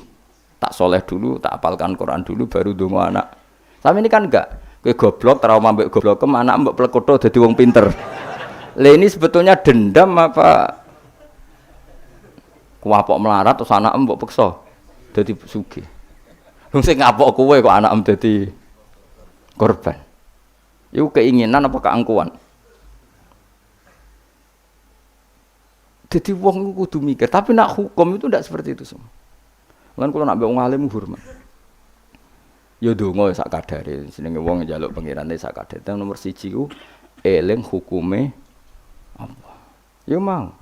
tak soleh dulu, tak apalkan Quran dulu, baru donga anak. Tapi ini kan enggak. Kowe goblok, trauma mbek goblokem, anak mbok plekotho dadi wong pinter. Lah ini sebetulnya dendam apa kuwapok melarat terus anak mbok peksa dadi sugih. Wong sing ngapok kowe kok anak dadi korban. Iku keinginan apa keangkuhan? Jadi wong kudu mikir, tapi nak hukum itu tidak seperti itu semua. Lan kula nak mbek wong alim hormat. Ya donga sak kadare, jenenge wong njaluk pengirane sak kadare. Nomor 1 ku eling hukume apa. Ya mau.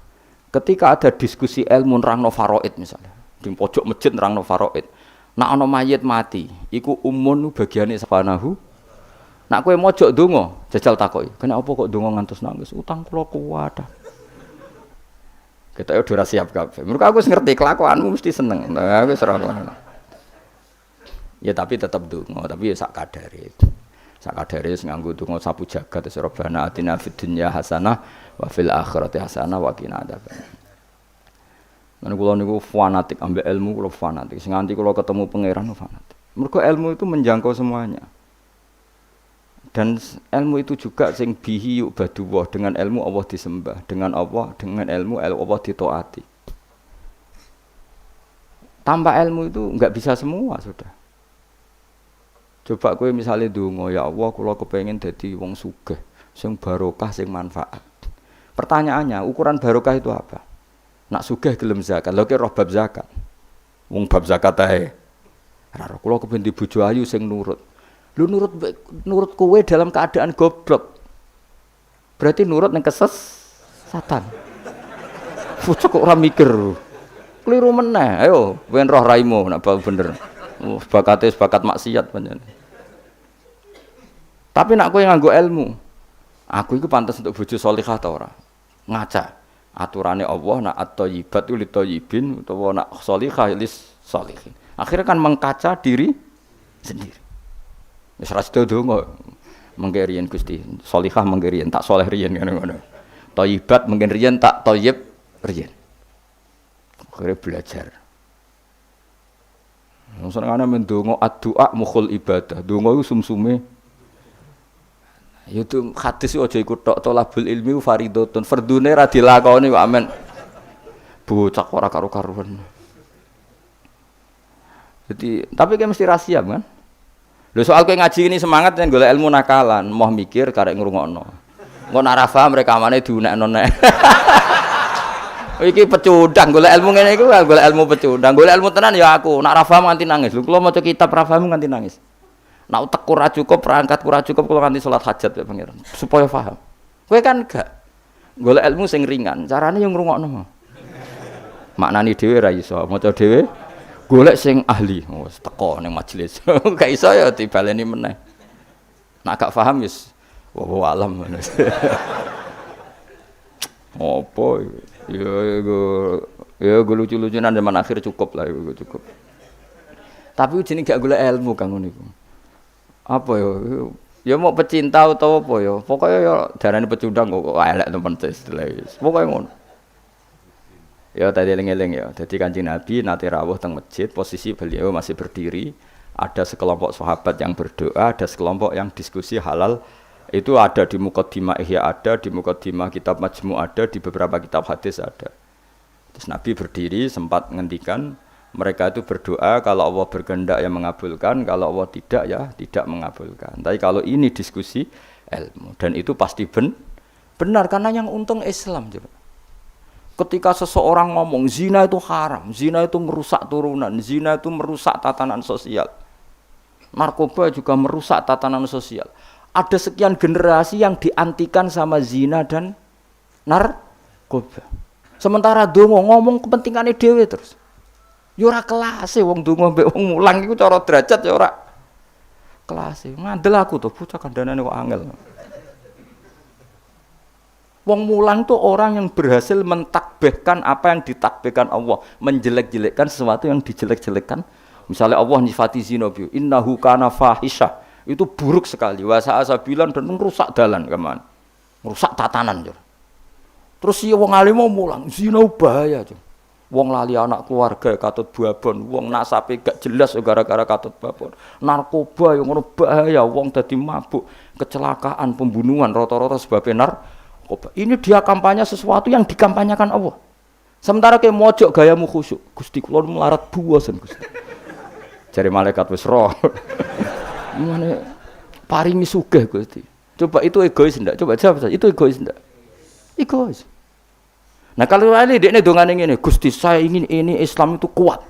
Ketika ada diskusi ilmu nerangno faraid misalnya, di pojok masjid nerangno faraid. Nak ana mayit mati, iku umun bagiane subhanahu. Nak kowe mojok donga, jajal takoki, kenapa kok donga ngantos nangis? Utang kula kuwat. Kita udah siap kabeh. Mergo aku wis ngerti kelakuanmu mesti seneng. Nah, aku wis ora. Ya tapi tetap donga, tapi ya sak kadare. Sak kadare wis nganggo donga sapu jagat wis Rabbana atina fid dunya hasanah wa fil akhirati hasanah wa qina adzabannar. Lan kula niku fanatik ambek ilmu, kula fanatik. Sing nganti kula ketemu pangeran fanatik. Mergo ilmu itu menjangkau semuanya. Dan ilmu itu juga sing bihi yubadullah, dengan ilmu Allah disembah, dengan ilmu Allah ditaati. Tanpa ilmu itu enggak bisa semua sudah. Coba kowe misale ndonga ya Allah kula kepengin dadi wong sugih, sing barokah, sing manfaat. Pertanyaannya, ukuran barokah itu apa? Nak sugih gelem zakat, lha ki roh bab zakat. Wong bab zakat ae. Ora kula kepengin di bojo ayu sing nurut. Lu nurut kowe dalam keadaan goblok. Berarti nurut nang kesesatan. Fucuk kok ora mikir. Keliru meneh. Ayo, wen roh raimu nek bener. Bakate bakat maksiat pancen. Tapi nek kowe nganggo ilmu, aku iku pantes untuk bojo salihah ta ora? Ngaca. Aturane Allah nak at-thayyibatu lit-thayyibin utawa nak salihah lis salihin. Akhirnya kan mengkaca diri sendiri. Wis ra sedo donga mengke riyen Gusti, salihah mengke riyen tak saleh riyen ngono. Thayyibat mengke riyen tak thayyib riyen. Akhire belajar. Senengane mendonga ad-du'a mukhul ibadah. Donga iku sumsume. Ya itu hadis aja iku tok tolabul ilmi fardhotun. Fardune ra dilakoni kok amen. Bocah ora karo-karuan. Jadi, tapi kan mesti rahasia kan? Lho soal kowe ngaji ini semangat yen golek ilmu nakalan, moh mikir karek ngrungokno. Engko nek ora paham rekamane diunekno nek. Iki pecundang golek ilmu ngene iku golek ilmu pecundang. Golek ilmu tenan ya aku, nek ora paham nganti nangis. Lho kula maca kitab ora paham nganti nangis. Nek utek ora cukup, perangkat ora cukup kula nganti salat hajat ya pangeran supaya paham. Kowe kan gak. Golek ilmu sing ringan, carane yo ngrungokno. Maknani dhewe ra iso, maca dhewe golek sing ahli. Wes teko ning majelis. Gak iso ya dibaleni meneh. Nek gak paham wis wallahu alam. Apa ya go lucu-lucunan zaman akhir cukup lah iku cukup. Tapi jenenge gak golek ilmu kang ngono iku. Apa ya? Ya mau pecinta utawa apa ya? Pokoke ya darane pecundang kok elek temen istilah wis. Pokoke ngono. Ya tadi eling-eling ya. Dadi Kanjeng Nabi nate rawuh teng masjid, posisi beliau masih berdiri. Ada sekelompok sahabat yang berdoa, ada sekelompok yang diskusi halal. Itu ada di Muqaddimah Ihya ada, di Muqaddimah kitab Majmu' ada, di beberapa kitab hadis ada. Terus Nabi berdiri sempat ngendikan mereka itu berdoa kalau Allah berkehendak yang mengabulkan, kalau Allah tidak ya tidak mengabulkan. Tapi kalau ini diskusi ilmu dan itu pasti benar karena yang untung Islam coba. Ketika seseorang ngomong zina itu haram, zina itu merusak turunan, zina itu merusak tatanan sosial. Narkoba juga merusak tatanan sosial. Ada sekian generasi yang diantikan sama zina dan narkoba. Sementara dongo ngomong kepentingannya dhewe terus. Ya ora kelase wong dongo mbek wong mulang iku cara derajat ya ora kelase. Ngandel aku to bocah kandhanane kok angel. Wong mulang tuh orang yang berhasil mentakbihkan apa yang ditakbihkan Allah, menjelek-jelekkan sesuatu yang dijelek-jelekkan. Misalnya Allah nyifati zina bi innahu kana fahisyah. Itu buruk sekali. Wa sa'asabilan dan merusak dalan keman. Merusak tatanan. Terus si wong alim mau mulang, zina bahaya. Wong lali anak keluarga katut babon, wong nasabe gak jelas gara-gara katut babon. Narkoba yang ngono bahaya, wong dadi mabuk, kecelakaan, pembunuhan rata-rata sebabnya narkoba. Ini dia kampanye sesuatu yang dikampanyekan Allah. Sementara ke mojok gayamu khusyuk. Gusti kula melarat buasen Gusti. Jare malaikat wis roh. Mane paringi sugih Gusti. Coba itu egois ndak? Coba jawab saja. Itu egois ndak? Egois. Nah kalau ali dekne dongane ngene, Gusti saya ingin ini Islam itu kuat.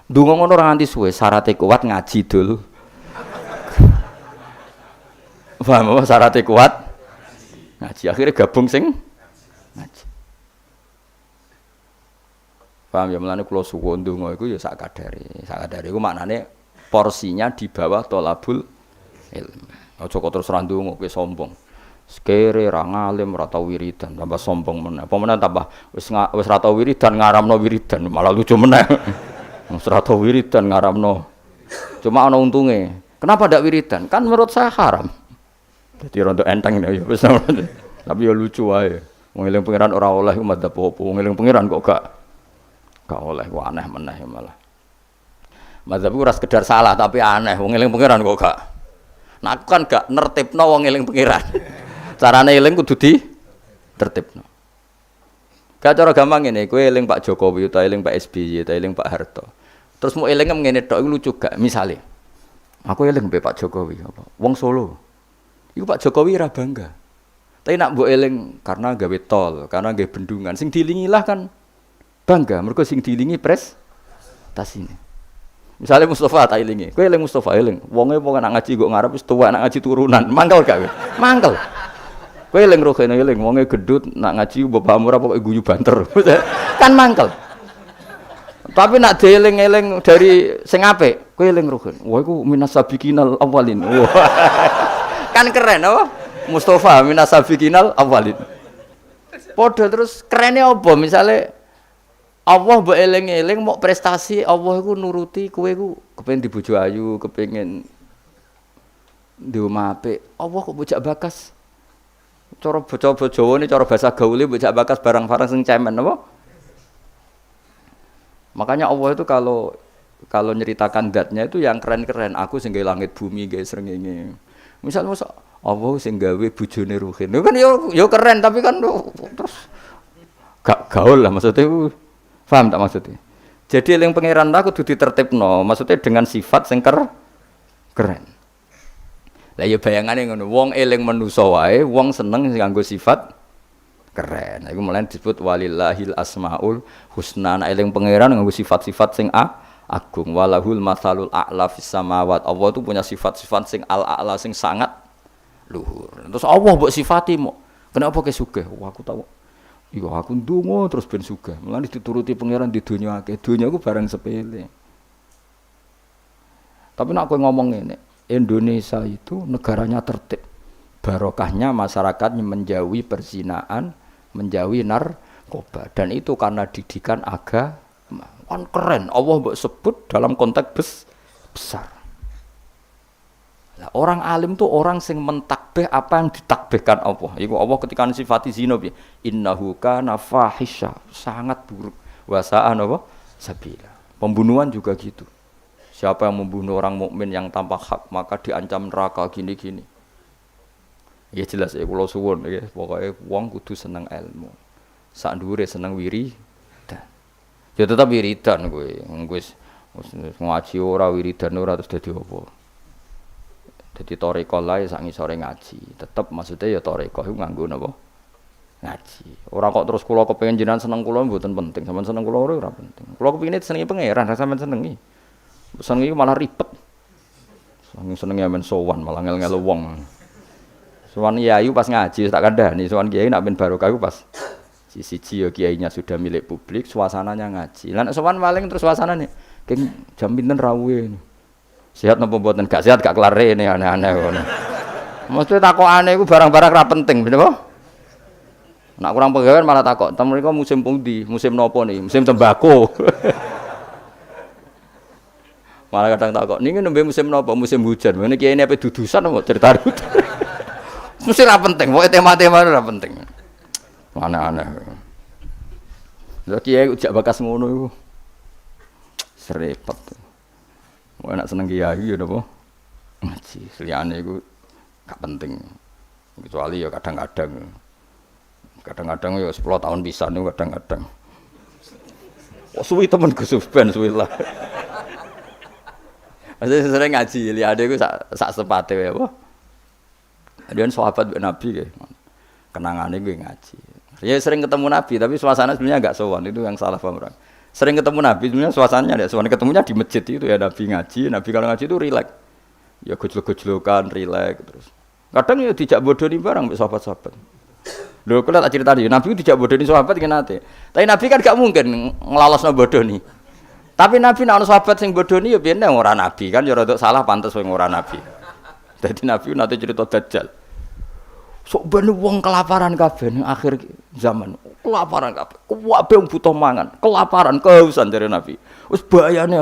Donga ngono ora nganti suwe, syaratnya kuat ngaji dulu. Paham apa syaratnya kuat? Ngaji akhirnya gabung sing ngaji. Paham ya mulane kula suwun donga iku ya sak kadare. Sak kadare iku maknane porsinya di bawah tolabul ilmu. Aja kok terus ra ndonga kowe sombong. Sekere ra ngalim ra tau wiridan tambah sombong meneh. Apa meneh tambah wis ra tau wiridan ngaramno wiridan malah lucu meneh. Wis ra tau wiridan ngaramno. Cuma ana untunge. Kenapa ndak wiridan? Kan menurut saya haram. Dadi rondo enteng ya wis. Tapi ya lucu wae. Wong eling pangeran ora oleh madzhab apa. Wong eling pangeran kok gak oleh kok aneh meneh malah. Madzhab ku ora sekedar salah tapi aneh. Wong eling pangeran kok gak. Nah aku kan gak nertibno wong eling pangeran. Carane eling kudu ditertibno. Gak cara gampang ngene, kowe eling Pak Jokowi utawa eling Pak SBY utawa eling Pak Harto. Terus mau eling ngene tok iku lucu gak? Misale aku eling mbek Pak Jokowi apa? Wong Solo. Iku Pak Jokowi ora bangga. Tapi nak mbok eling karena gawe tol, karena gawe bendungan, sing dilingilah kan bangga. Mergo sing dilingi prestasine. Misalnya Mustafa tak elingi, kowe eling Mustafa eling, wonge wong nak ngaji kok ngarep wis tuwa nak ngaji turunan, mangkel gak kowe? Mangkel. Kowe eling rohene eling, wonge gedut nak ngaji bapak murah pokoke guyu banter. Kan mangkel. Tapi nak dieling-eling dari sing apik, kowe eling rohen. Wah iku minasabiqinal awalin. Kan keren apa? Mustafa minasabiqinal awalin. Padha terus kerene apa? Misale Allah mbok eling-eling mau prestasi Allah iku nuruti kowe iku kepengin dibojo ayu, kepengin di omah apik. Allah kok bojak bakas. Cara bocah Jawa ini cara bahasa gaule bojak bakas barang-barang sing cemen apa? Makanya Allah itu kalau nyeritakan zatnya itu yang keren-keren. Aku sing gawe langit bumi, gawe srengenge. Misal mosok Allah sing gawe bojone Ruhin. Itu kan yo keren tapi kan terus gak gaul lah maksudnya. Paham tak maksudnya? Jadi eling pangeran aku kudu ditertibno, maksudnya dengan sifat sing keren. Lah ya bayangane ngono, wong eling manusa wae, wong seneng nganggo sifat keren. Iku mulane disebut walillahil asmaul husna. Nek eling pangeran nganggo sifat-sifat sing agung. Walahul matsalul a'la fis samawat. Allah itu punya sifat-sifat sing al-a'la sing sangat luhur. Terus Allah mbok sifati mo. Kenapa ke sugih? Wah aku tahu. Iya aku ndonga terus ben sugih. Mulane dituruti pangeran di donya akeh. Donya ku barang sepele. Tapi nek kowe ngomong ngene, Indonesia itu negaranya tertib. Barokahnya masyarakatnya menjauhi perzinaan, menjauhi narkoba dan itu karena didikan agama. Kan keren, Allah mbok sebut dalam konteks besar. Nah, orang alim tuh orang sing mentakbih apa yang ditakbihkan Allah. Iku Allah ketika sifati zina piye? Innahu kana fahisha, sangat buruk. Wasaan apa? Sabila. Pembunuhan juga gitu. Siapa yang membunuh orang mukmin yang tanpa hak maka diancam neraka gini-gini. Ya jelas ya kula suwun ya, pokoke wong kudu seneng ilmu. Sak dhuwure seneng wiridan. Ya tetep wiridan kowe. Wis ngaji ora wiridan ora terus dadi apa? Jadi toreko lae sak ngisore ngaji. Tetep maksudnya ya toreko iku nganggo napa? Ngaji. Ora kok terus kula kepengin jenengan seneng kula mboten penting. Sampeyan seneng kula ora penting. Kula kepengine senengi pangeran, ra sampeyan senengi. Senengi malah ribet. Senengi amen sowan malah ngel-ngelu wong. Sowan yayu pas ngaji tak kandhani, sowan kiai nak ben barokah iku pas siji ya kiainya sudah milik publik, suasananya ngaji. Lah nek sowan paling terus suasanane keng jam pinten rawuhe. Sehat napa mboten? Gak sehat gak kelar rene aneh-aneh ngono. Mesti takokane iku barang-barang ra penting, napa? Nak kurang pegawai malah takok, "Tem mriko musim pundi? Musim napa niki? Musim tembako." Malah kadang takok, "Niki nembe musim napa? Musim hujan." Ngene kiai ape dudusan apa cerita rut. Mesti ra penting, pokoke tema-tema ra penting. Aneh-aneh. Lha kiai ujak bakas ngono iku. Serepet. Wah nak seneng kiai ya napa? Ngaji, liyane iku gak penting. Kecuali ya kadang-kadang. Kadang-kadang ya 10 tahun pisan niku kadang-kadang. Oh suwi temen Gus Ben suwi lah. Masih sering ngaji, liyane iku sak sepate wae apa? Adian sahabat Nabi kae. Kenangane gue ngaji. Ya sering ketemu Nabi tapi suasana sebenarnya enggak sowan, itu yang salah paham orang. Sering ketemu Nabi sebenarnya suasananya ada sowan, ketemunya di masjid itu ya Nabi ngaji. Nabi kalau ngaji itu rileks. Ya gojlok-gojlokan rileks terus. Kadang ya dijak bodoni barang mbek sahabat-sahabat. Lho kula tak critani Nabi dijak bodoni sahabat ki nate. Tapi Nabi kan gak mungkin nglalosno bodoni. Tapi Nabi nek ana sahabat sing bodoni ya piye ora Nabi kan ya rada salah pantes wong ora Nabi. Dadi Nabi nate cerita Dajjal. Sok ben wong kelaparan kabeh ning akhir zaman. Kelaparan kabeh. Kabeh wong butuh mangan, kelaparan, kehausan dari Nabi. Wis bahayane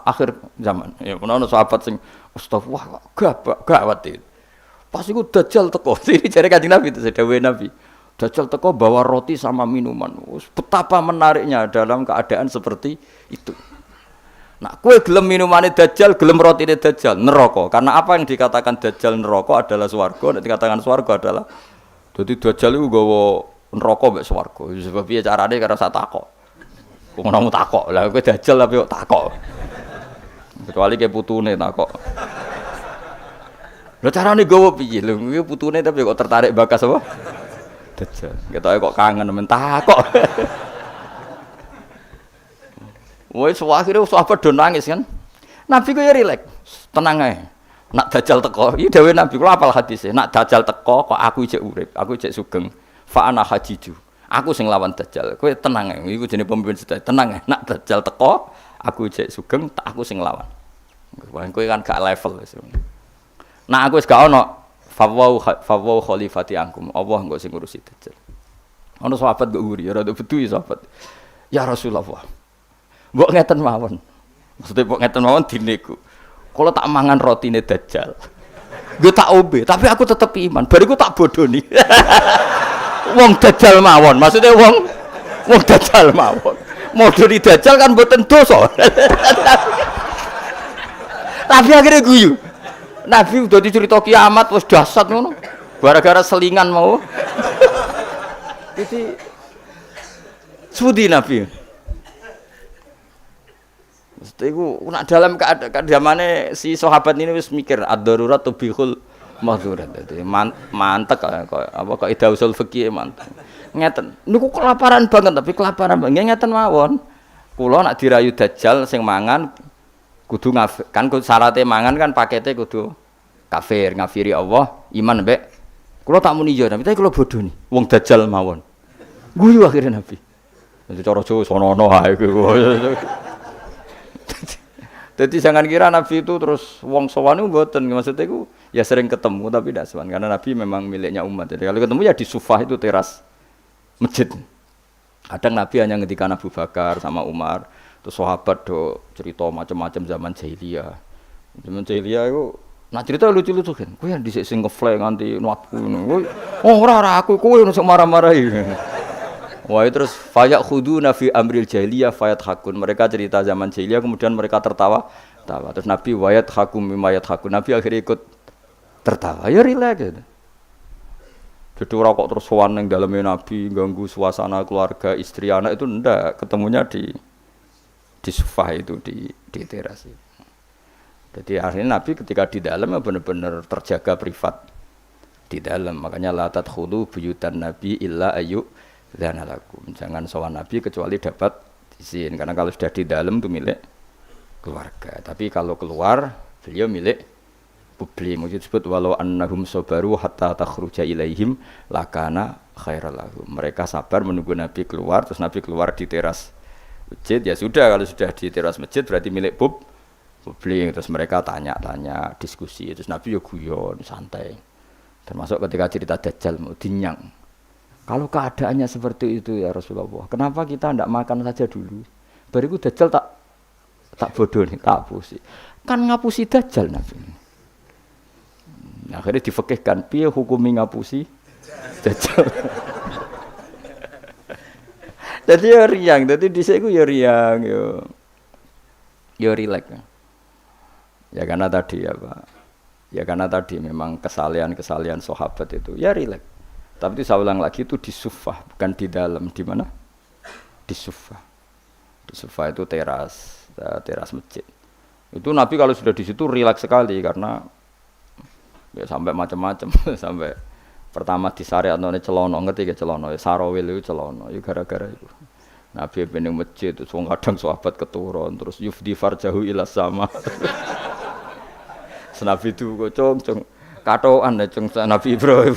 akhir zaman. Ya ono sahabat sing astagfirullah gawat itu. Pas iku Dajjal teko. Iki jare Kanjeng Nabi itu dawuhe Nabi. Dajjal teko bawa roti sama minuman. Betapa menariknya dalam keadaan seperti itu. Nah, kowe gelem minumane Dajjal, gelem rotine Dajjal, neraka. Karena apa yang dikatakan Dajjal neraka adalah swarga, nek dikatakan swarga adalah dadi Dajjal iku nggawa neraka mek swarga. Sebab piye carane karo sak takok. Kok ngono takok. Lah kowe Dajjal tapi kok takok. Kecuali ke putune takok. Lah carane nggawa piye? Lho iki putune tapi kok tertarik bakas apa? Dajjal. Ketoke kok kangen men takok. Wes akhire sahabat do nangis kan. Nabi ku ya rileks, tenang ae. Nak Dajjal teko, iki dawuh Nabi kula apal hadise. Nak Dajjal teko kok aku ijek urip, aku ijek sugeng. Fa ana hajiju. Aku sing lawan Dajjal. Kowe tenang ae. Iku jenenge pemimpin sedaya. Tenang ae. Nak Dajjal teko, aku ijek sugeng, tak aku sing lawan. Kowe kan gak level wis. Nah aku wis gak ono fawau khalifati angkum. Allah engko sing ngurusi Dajjal. Ono sahabat kok nguri, ya rada bedu ya sahabat. Ya Rasulullah. Mbok ngeten mawon. Maksudnya mbok ngeten mawon dineku. Kalau tak mangan rotine Dajjal. Gue tak obe, tapi aku tetep iman. Bariku tak bodoni. Wong Dajjal mawon. Maksudnya wong Dajjal mawon. Modoni Dajjal kan mboten dosa. Tapi akhirnya guyu. Nabi udah dicerita kiamat wis dahsyat ngono. Gara-gara selingan mau. Jadi sudi Nabi. Iku nak dalam keadaan zamane si sahabat ini wis mikir ad-darurat tubihul mahdurat. Dadi mantek kok apa kok ida usul fikih mantek. Ngeten. Niku kelaparan banget tapi kelaparan banget ngeten mawon. Kula nak dirayu Dajjal sing mangan kudu kan syaratnya mangan kan pakete kudu kafir, ngafiri Allah, iman mbek. Kula tak muni yo tapi kula bodoni wong Dajjal mawon. Guyu akhirnya Nabi. Itu cara Jawa sono-ono ae kuwi. Jadi jangan kira Nabi itu terus wong sowan itu mboten, maksudnya itu ya sering ketemu tapi tidak sowan karena Nabi memang miliknya umat. Jadi kalau ketemu ya di Sufah itu teras masjid. Kadang Nabi hanya ngendikan Abu Bakar sama Umar, terus sahabat do cerita macam-macam zaman jahiliyah. Zaman jahiliyah itu nah cerita lucu-lucu kan. Kowe yang dhisik sing ngeflek nganti nuatku ngono. Oh ora aku kowe sing marah-marahi. Wah terus fayak khuduna fi amril jahiliyah fayat hakun. Mereka cerita zaman jahiliyah kemudian mereka tertawa. Terus Nabi wayat hakum mimayat hakun. Nabi akhirnya ikut tertawa. Ya rileks gitu. Jadi orang kok terus sowan ning daleme Nabi ganggu suasana keluarga, istri, anak itu ndak. Ketemunya di Sufah itu di teras itu. Jadi akhirnya Nabi ketika di dalam benar-benar terjaga privat di dalam. Makanya la tadkhulu buyutan Nabi illa ayu dzanalakum. Jangan sowan Nabi kecuali dapat izin karena kalau sudah di dalam itu milik keluarga. Tapi kalau keluar beliau milik publik. Mungkin disebut walau annahum sabaru hatta takhruja ilaihim lakana khairal lahum. Mereka sabar menunggu Nabi keluar, terus Nabi keluar di teras masjid. Ya sudah, kalau sudah di teras masjid berarti milik publik. Terus mereka tanya-tanya, diskusi. Terus Nabi yo guyon, santai. Termasuk ketika cerita Dajjal mau dinyang. Kalau keadaannya seperti itu ya Rasulullah, kenapa kita tidak makan saja dulu? Bariku Dajjal tak bodoh nih, tak pusi. Kan ngapusi Dajjal Nabi. Akhirnya difekihkan, piye hukumi ngapusi Dajjal. Jadi ya riang, jadi dhisik ku ya riang yo. Yo rileks. Ya karena tadi ya Pak. Ya karena tadi memang kesalahan sahabat itu ya rileks. Tapi itu saya ulang lagi itu di Sufah, bukan di dalam. Di mana? Di Sufah. Di Sufah itu teras masjid. Itu Nabi kalau sudah di situ rileks sekali karena ya sampai macam-macam sampai pertama disyariatno celono ngerti ke celono sarawil itu celono ya gara-gara itu Nabi bening masjid terus wong kadang sahabat keturun terus yufdi farjahu ila sama Nabi itu kocong katoan ya cung Nabi Ibrahim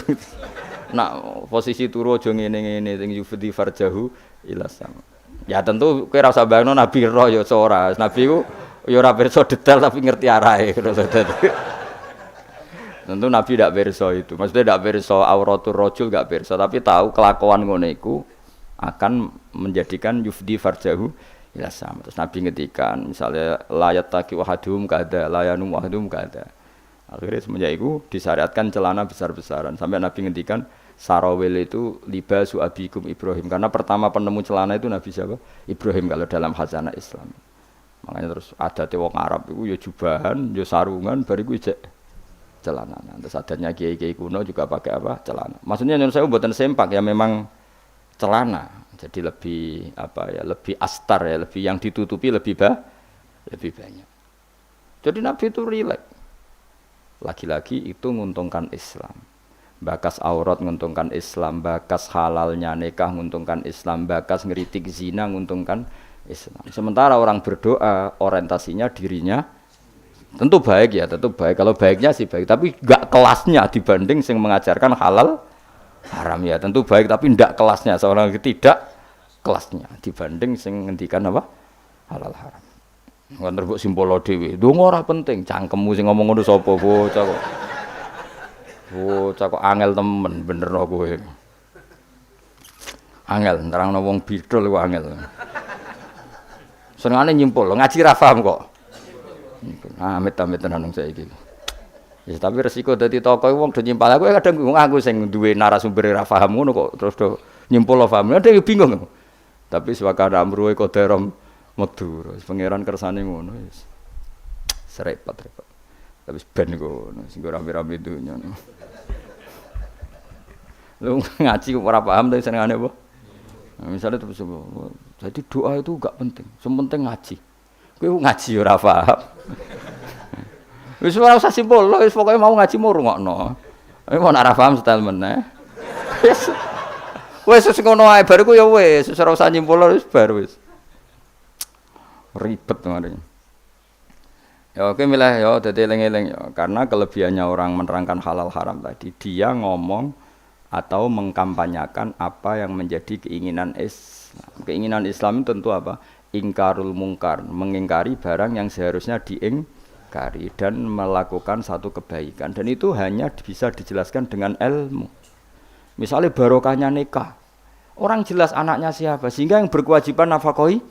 nak posisi turu aja ngene-ngene sing yufdi farjahu ila sama ya tentu kowe ora usah bayangno Nabi roh ya ora Nabi ku ya ora pirsa detail tapi ngerti arahe tentu Nabi tidak berso itu, maksudnya tidak berso auratul rojul tidak berso, tapi tahu kelakuan ngono iku akan menjadikan yufdi farjahu ila sama. Terus Nabi ngetikan, misalnya layat taki wahadum kada, layanum wahadum kada. Akhirnya semenjak itu disyariatkan celana besar-besaran. Sampai Nabi ngetikan sarawil itu libasu abikum Ibrahim, karena pertama penemu celana itu Nabi siapa? Ibrahim kalau dalam khazanah Islam. Makanya terus ada wong Arab itu ya jubahan, ya sarungan, bariku ijek celana. Terus adanya kiai-kiai kuno juga pakai apa? Celana. Maksudnya menurut saya buatan sempak ya memang celana. Jadi lebih apa ya? Lebih astar ya, lebih yang ditutupi lebih banyak. Jadi Nabi itu rileks. Lagi-lagi itu menguntungkan Islam. Bakas aurat menguntungkan Islam, bakas halalnya nikah menguntungkan Islam, bakas ngeritik zina menguntungkan Islam. Sementara orang berdoa orientasinya dirinya tentu baik ya, tentu baik. Kalau baiknya sih baik, tapi enggak kelasnya dibanding yang mengajarkan halal haram ya. Tentu baik tapi enggak kelasnya, seorang tidak kelasnya dibanding yang ngendikan apa? Halal haram. Kan terbuk simpolo dhewe. Ndonga ora penting, cangkemmu sing ngomong ngono sapa bocah kok. Bocah kok angel temen benerno kowe. Angel nerangno wong bidol kok angel. Senengane nyimpul, ngaji ra paham kok. Amit-amit tenan saiki. Ya tapi resiko dadi tokoh wong do nyimpal aku kadang aku sing duwe narasumber ra paham ngono kok terus do nyimpul paham. Ada bingung. Tapi swakana amruhe koderom medu. Pangeran kersane ngono wis. Serepet-repet. Tapi ben ngono sing ora rame-rame dunya. Lu ngaji ora paham tapi senengane apa? Nah, misalnya terus jadi doa itu enggak penting. Sementing ngaji. Kowe ngaji ora paham. Wis ora usah simpul, wis pokoke mau ngaji mau rungokno. Mau ora paham setel meneh. Wis ngono ae bar iku ya wis ora usah nyimpul wis bar wis. Ribet kemarin. Ya oke milih ya dadi eling-eling ya karena kelebihannya orang menerangkan halal haram tadi dia ngomong atau mengkampanyakan apa yang menjadi keinginan Islam. Keinginan Islam itu tentu apa? Ingkarul mungkar, mengingkari barang yang seharusnya diingkari dan melakukan satu kebaikan. Dan itu hanya bisa dijelaskan dengan ilmu. Misalnya barokahnya nikah, orang jelas anaknya siapa, sehingga yang berkewajiban nafkahi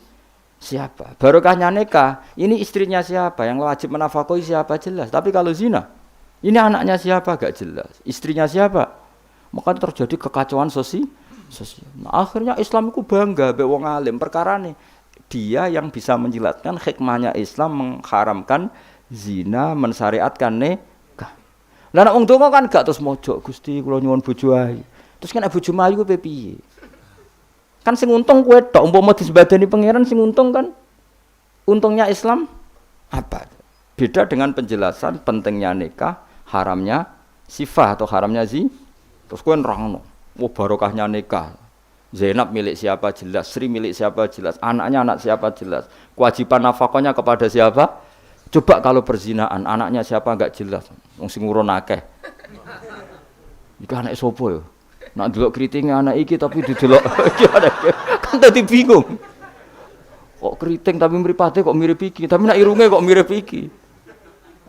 siapa. Barokahnya nikah, ini istrinya siapa, yang wajib menafkahi siapa jelas. Tapi kalau zina, ini anaknya siapa gak jelas, istrinya siapa, maka terjadi kekacauan sosial. Nah, akhirnya Islam itu bangga be wong alim perkara nih. Dia yang bisa menjelaskan hikmahnya Islam mengharamkan zina, mensyariatkan nikah. Lah nek wong donga kan gak terus mojo Gusti kula nyuwun bojo ayu. Terus kan bojo ayu ku piye? Kan sing untung kowe tok umpama disembadani pangeran sing untung kan untungnya Islam apa? Beda dengan penjelasan pentingnya nikah, haramnya sifah atau haramnya terus kowe nerangno. Oh barokahnya nikah. Zainab milik siapa jelas, Sri milik siapa jelas, anaknya anak siapa jelas, kewajiban nafkahnya kepada siapa. Coba kalau perzinaan, anaknya siapa enggak jelas, wong sing ngurun akeh. Iki anake sapa ya? Nak delok kritinge anak iki tapi didelok iki anake. Kan dadi bingung. Kok kriting tapi mripate kok mirip iki, tapi nak irunge kok mirip iki.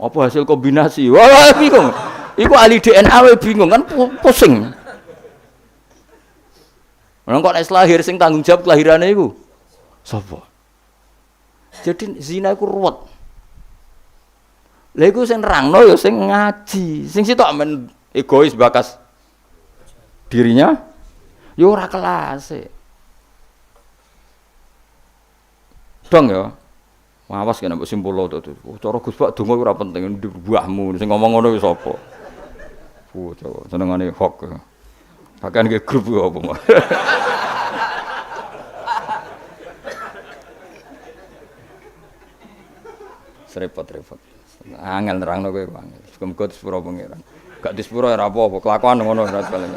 Apa hasil kombinasi? Wah, bingung. Iku ahli DNA wae bingung kan pusing. Nang kok nek lahir sing tanggung jawab kelahirane iku sapa? Jadi zina iku ruwet. Lha iku sing nerangno ya sing ngaji. Sing sitok men egois bakas dirinya ya ora kelase. Dong ya. Awas kena mbok simpul to. Cara Gus Pak donga ora penting buahmu sing ngomong ngono wis sapa. Coba senengane hok. Bahkan ke grup ya apa mah. Repot-repot. Angel nerangno kowe angel. Muga disepuro pangeran. Gak disepuro ora apa-apa, kelakuan ngono ora paling.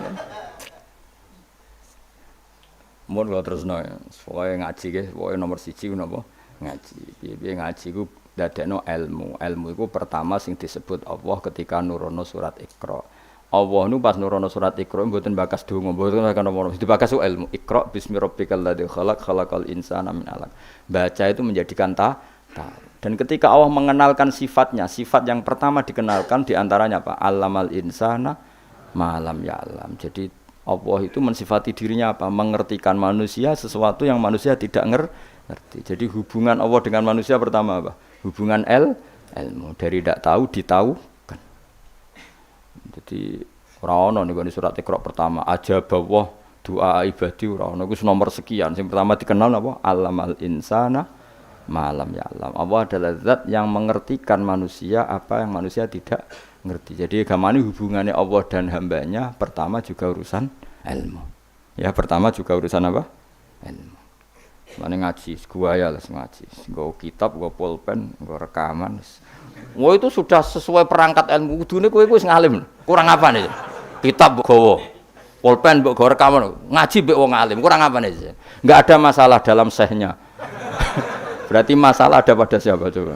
Mun lho terusno ya. Pokoke ngaji ge, pokoke nomor 1 ku napa? Ngaji. Piye-piye ngaji ku dadekno ilmu. Ilmu iku pertama sing disebut Allah ketika nurono surat Iqra. Allah nu pas nurono surat Iqra mboten bakas donga, mboten kan nomor. Dibakas ilmu. Iqra bismi rabbikal ladzi khalaq khalaqal insana min 'alaq. Baca itu menjadikan dan ketika Allah mengenalkan sifatnya, sifat yang pertama dikenalkan diantaranya apa? Allamal insana malam ya'lam. Jadi Allah itu mensifati dirinya apa? Mengertikan manusia sesuatu yang manusia tidak ngerti. Jadi hubungan Allah dengan manusia pertama apa? Hubungan ilmu. Dari tidak tahu ditaukan. Jadi ora ono niku surat Iqra pertama aja bawah doa ibadi ora ono. Iku nomor sekian. Yang pertama dikenal apa? Allamal insana malam ya alam. Allah adalah zat yang mengertikan manusia apa yang manusia tidak ngerti. Jadi agama ini hubungannya Allah dan hambanya pertama juga urusan ilmu. Ya pertama juga urusan apa? Ilmu. Mana ngaji, gua ya lah ngaji. Gua kitab, gua pulpen, gua rekaman. Wah itu sudah sesuai perangkat ilmu. Kudune kowe wis ngalim. Kurang apa nih? Kitab gowo. Pulpen mbok gua rekaman. Ngaji mbek wong alim. Kurang apa nih? Enggak ada masalah dalam sehnya. Berarti masalah ada pada siapa coba?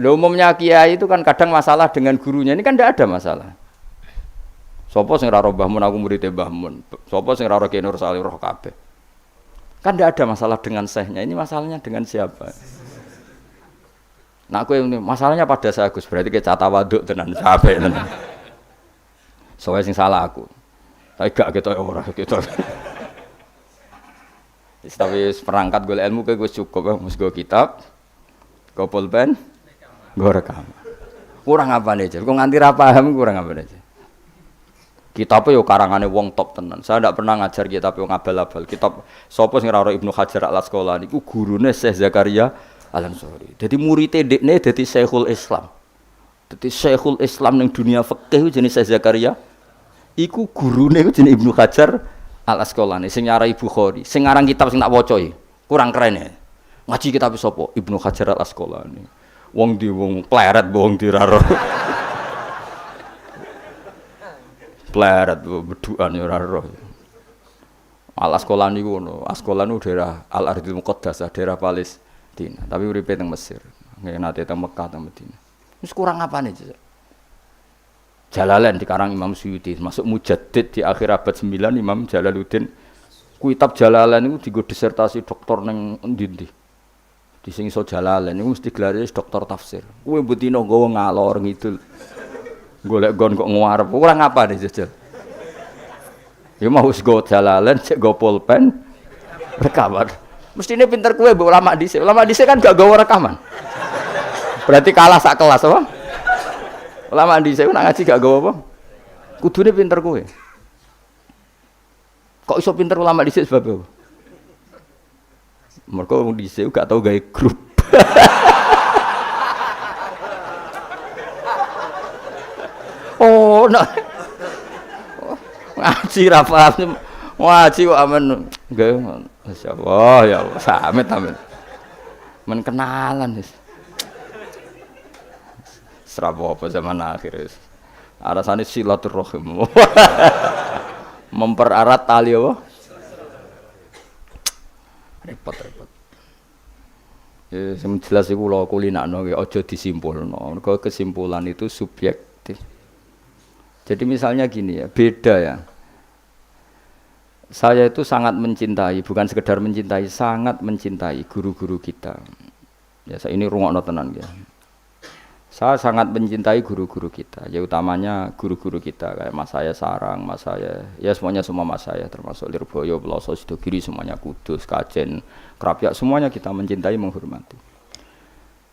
Loh, umumnya kiai itu kan kadang masalah dengan gurunya, ini kan tidak ada masalah. Sopo sing ra roh Mbah Mun aku murid Mbah Mun. Sopo sing ra roh Ki Nur Salih roh kabeh. Kan tidak ada masalah dengan sehnya, ini masalahnya dengan siapa? Nah aku ini masalahnya pada saya Gus, berarti kayak cata waduk tenan sampai tenan. Soalnya sing salah aku. Tapi gak gitu ora gitu. Tapi perangkat gue ilmu gue cukup, mus gue kitab, gue pulpen, gue rekam. Kurang apa nih? Gue nganti paham kurang apa nih? Kitabnya yo karangannya wong top tenan. Saya tidak pernah ngajar kitab yang abal-abal. Kitab sopo sing ora Ibnu Hajar Al-Asqalani iku gurune Syekh Zakaria Al-Ansori. Jadi murid dekne dadi Syekhul Islam. Dadi Syekhul Islam ning dunia fikih jenenge Syekh Zakaria. Iku gurune iku jenenge Ibnu Hajar Al-Asqalani sing nyarai Bukhari, sing ngarang kitab sing tak waca iki. Kurang keren ya. Ngaji kitab sapa? Ibnu Hajar Al-Asqalani. Wong di wong pleret wong diraro. Pleret bedukan ya ora roh. Al-Asqalani ku ngono. Asqalani daerah Al-Ardhil Muqaddasah, daerah Palestina, tapi uripe teng Mesir. Nggih nate teng Mekah teng Madinah. Wis kurang apane, Cek? Jalalain dikarang Imam Suyuti, masuk mujaddid di akhir abad 9 Imam Jalaluddin. Kitab Jalalain itu dienggo disertasi doktor ning endi-endi. Di sing iso Jalalain iku mesti gelare doktor tafsir. Kowe mbutino nggawa ngalor ngidul. Golek gon kok ngarep. Ora ngapa deh jajal. Ya mau wis go Jalalain, cek go pulpen rekaman. Mestine pinter kowe mbok ulama dhisik. Ulama dhisik kan gak gawa rekaman. Berarti kalah sak kelas apa? Ulama dhisik nak ngaji gak gawa apa? Kudune pinter kowe. Kok iso pinter ulama dhisik sebab apa? Mergo wong dhisik gak tau gawe grup. Oh, nah. Ngaji ra paham. Ngaji kok amen gawe masyaallah ya Allah, samit amin. Men kenalan wis. Serapa apa zaman akhir wis. Arasane silaturahim. Mempererat tali apa? Repot. Ya sing jelas iku kula kulinakno aja disimpulno. Mergo kesimpulan itu subjektif. Jadi misalnya gini ya, beda ya. Saya itu sangat mencintai, bukan sekedar mencintai, sangat mencintai guru-guru kita. Ya, saya ini rungokno tenan ya. Saya sangat mencintai guru-guru kita, ya utamanya guru-guru kita kayak Mas saya Sarang, Mas saya, ya semuanya semua Mas saya termasuk Lirboyo, Peloso, Sidogiri, semuanya Kudus, Kajen, Krapyak, semuanya kita mencintai, menghormati.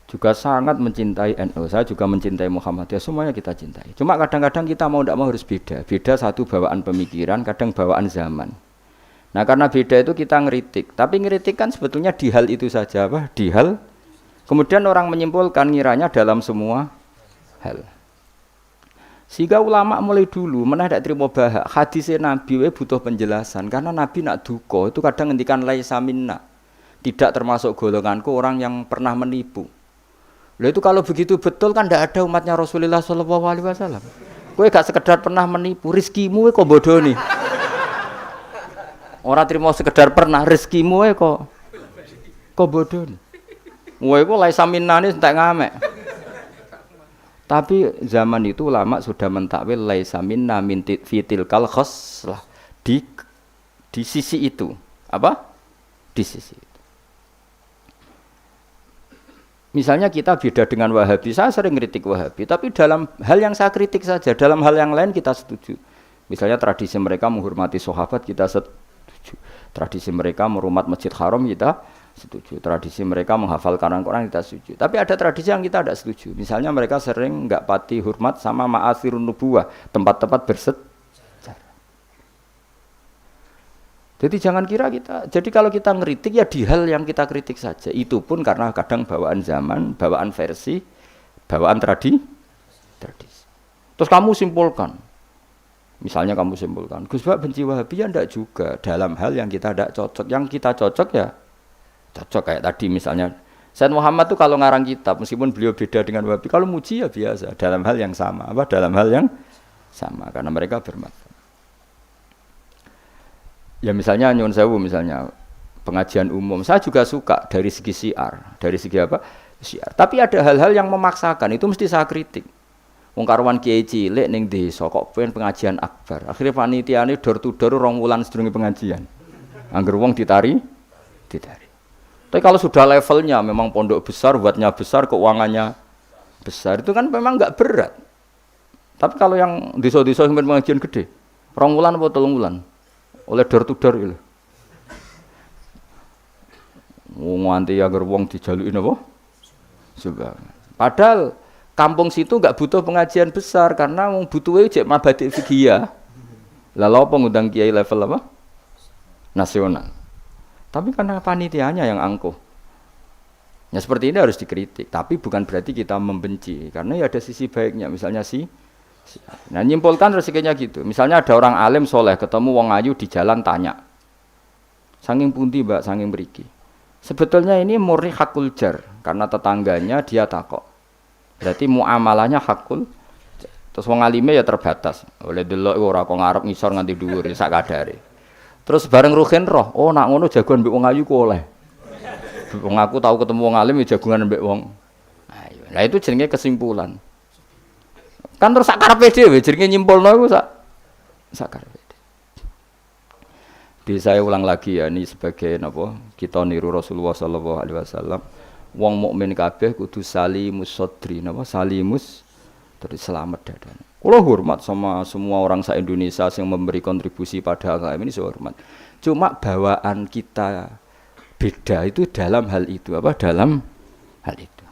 Juga sangat mencintai NU, saya juga mencintai Muhammadiyah, semuanya kita cintai. Cuma kadang-kadang kita mau tidak mau harus beda. Beda satu bawaan pemikiran, kadang bawaan zaman. Nah karena beda itu kita ngeritik, tapi ngeritik kan sebetulnya di hal itu saja, apa? Di hal, kemudian orang menyimpulkan ngiranya dalam semua hal. Sehingga ulama mulai dulu mana tidak terima bahak hadisnya Nabi butuh penjelasan, karena Nabi nak duko itu kadang ngendikan laisa minna, tidak termasuk golonganku orang yang pernah menipu. Lah itu kalau begitu betul kan tidak ada umatnya Rasulullah SAW. Kowe gak sekedar pernah menipu, rizkimu kok bodoh nih. Orang terima sekedar pernah, rezekimu kok bodoh nih. Kowe iku laisa minnane entek ngamek. Tapi zaman itu ulama sudah mentakwil laisa minna min fitil kal khoslah di sisi itu. Apa? Di sisi itu. Misalnya kita beda dengan Wahabi, saya sering kritik Wahabi, tapi dalam hal yang saya kritik saja, dalam hal yang lain kita setuju. Misalnya tradisi mereka menghormati sahabat, kita setuju. Tradisi mereka merumat Masjid Haram, kita setuju. Tradisi mereka menghafal Quran, kita setuju. Tapi ada tradisi yang kita tidak setuju. Misalnya mereka sering enggak pati hormat sama ma'athirun nubuwah, tempat-tempat bersejarah. Jadi jangan kira kita, jadi kalau kita ngeritik ya di hal yang kita kritik saja. Itu pun karena kadang bawaan zaman, bawaan versi, bawaan tradisi. Terus kamu simpulkan, misalnya kamu simpulkan, Gus Bak benci Wahabi ya enggak juga. Dalam hal yang kita tidak cocok, yang kita cocok ya cocok. Kayak tadi misalnya, Said Muhammad tuh kalau ngarang kitab, meskipun beliau beda dengan Wahabi, kalau muji ya biasa, dalam hal yang sama. Apa? Dalam hal yang sama, karena mereka bermanfaat. Ya misalnya nyuwun sewu, misalnya pengajian umum, saya juga suka dari segi syiar, dari segi apa? Syiar. Tapi ada hal-hal yang memaksakan, itu mesti saya kritik. Wong karuan kiai cilik ning desa kok pengen pengajian akbar. Akhirnya panitiane door to door 2 wulan sedurunge pengajian. Angger wong ditari. Tapi kalau sudah levelnya memang pondok besar, buatnya besar, keuangannya besar, itu kan memang enggak berat. Tapi kalau yang desa-desa yang pengajian gede, 2 wulan apa 3 wulan? Oleh door to door itu. Nganti agar wong dijaluki napa? Juga. Padahal kampung situ enggak butuh pengajian besar karena wong butuhe cek mabadik fikih. Lah lha apa ngundang kiai level apa? Nasional. Tapi karena panitianya yang angkuh. Ya seperti ini harus dikritik, tapi bukan berarti kita membenci karena ya ada sisi baiknya, misalnya nah nyimpulkan rezekinya gitu. Misalnya ada orang alim soleh ketemu wong ayu di jalan tanya, saking pundi mbak, saking mriki. Sebetulnya ini murni hakul jar karena tetangganya dia takok. Berarti muamalahnya hakul. Terus wong alime ya terbatas. Oleh delok ora kok ngarep ngisor nganti dhuwur sak kadare. Terus bareng ruhin roh, oh nak ngono jagoan mbek wong ayu ku oleh. Wong aku tahu ketemu wong alim ya jagungan mbek wong ayu. Nah itu jenenge kesimpulan. Kan terus sak karepe dhewe jenenge nyimpulno iku sak karepe. Di saya ulang lagi ya, ini sebagai napa kita niru Rasulullah sallallahu alaihi wasallam. Wong mukmin kabeh kudu salimus sodri, napa salimus terus selamat dadane. Kula hormat sama semua orang se-Indonesia yang memberi kontribusi pada agama ini, saya hormat. Cuma bawaan kita beda itu dalam hal itu, apa dalam hal itu.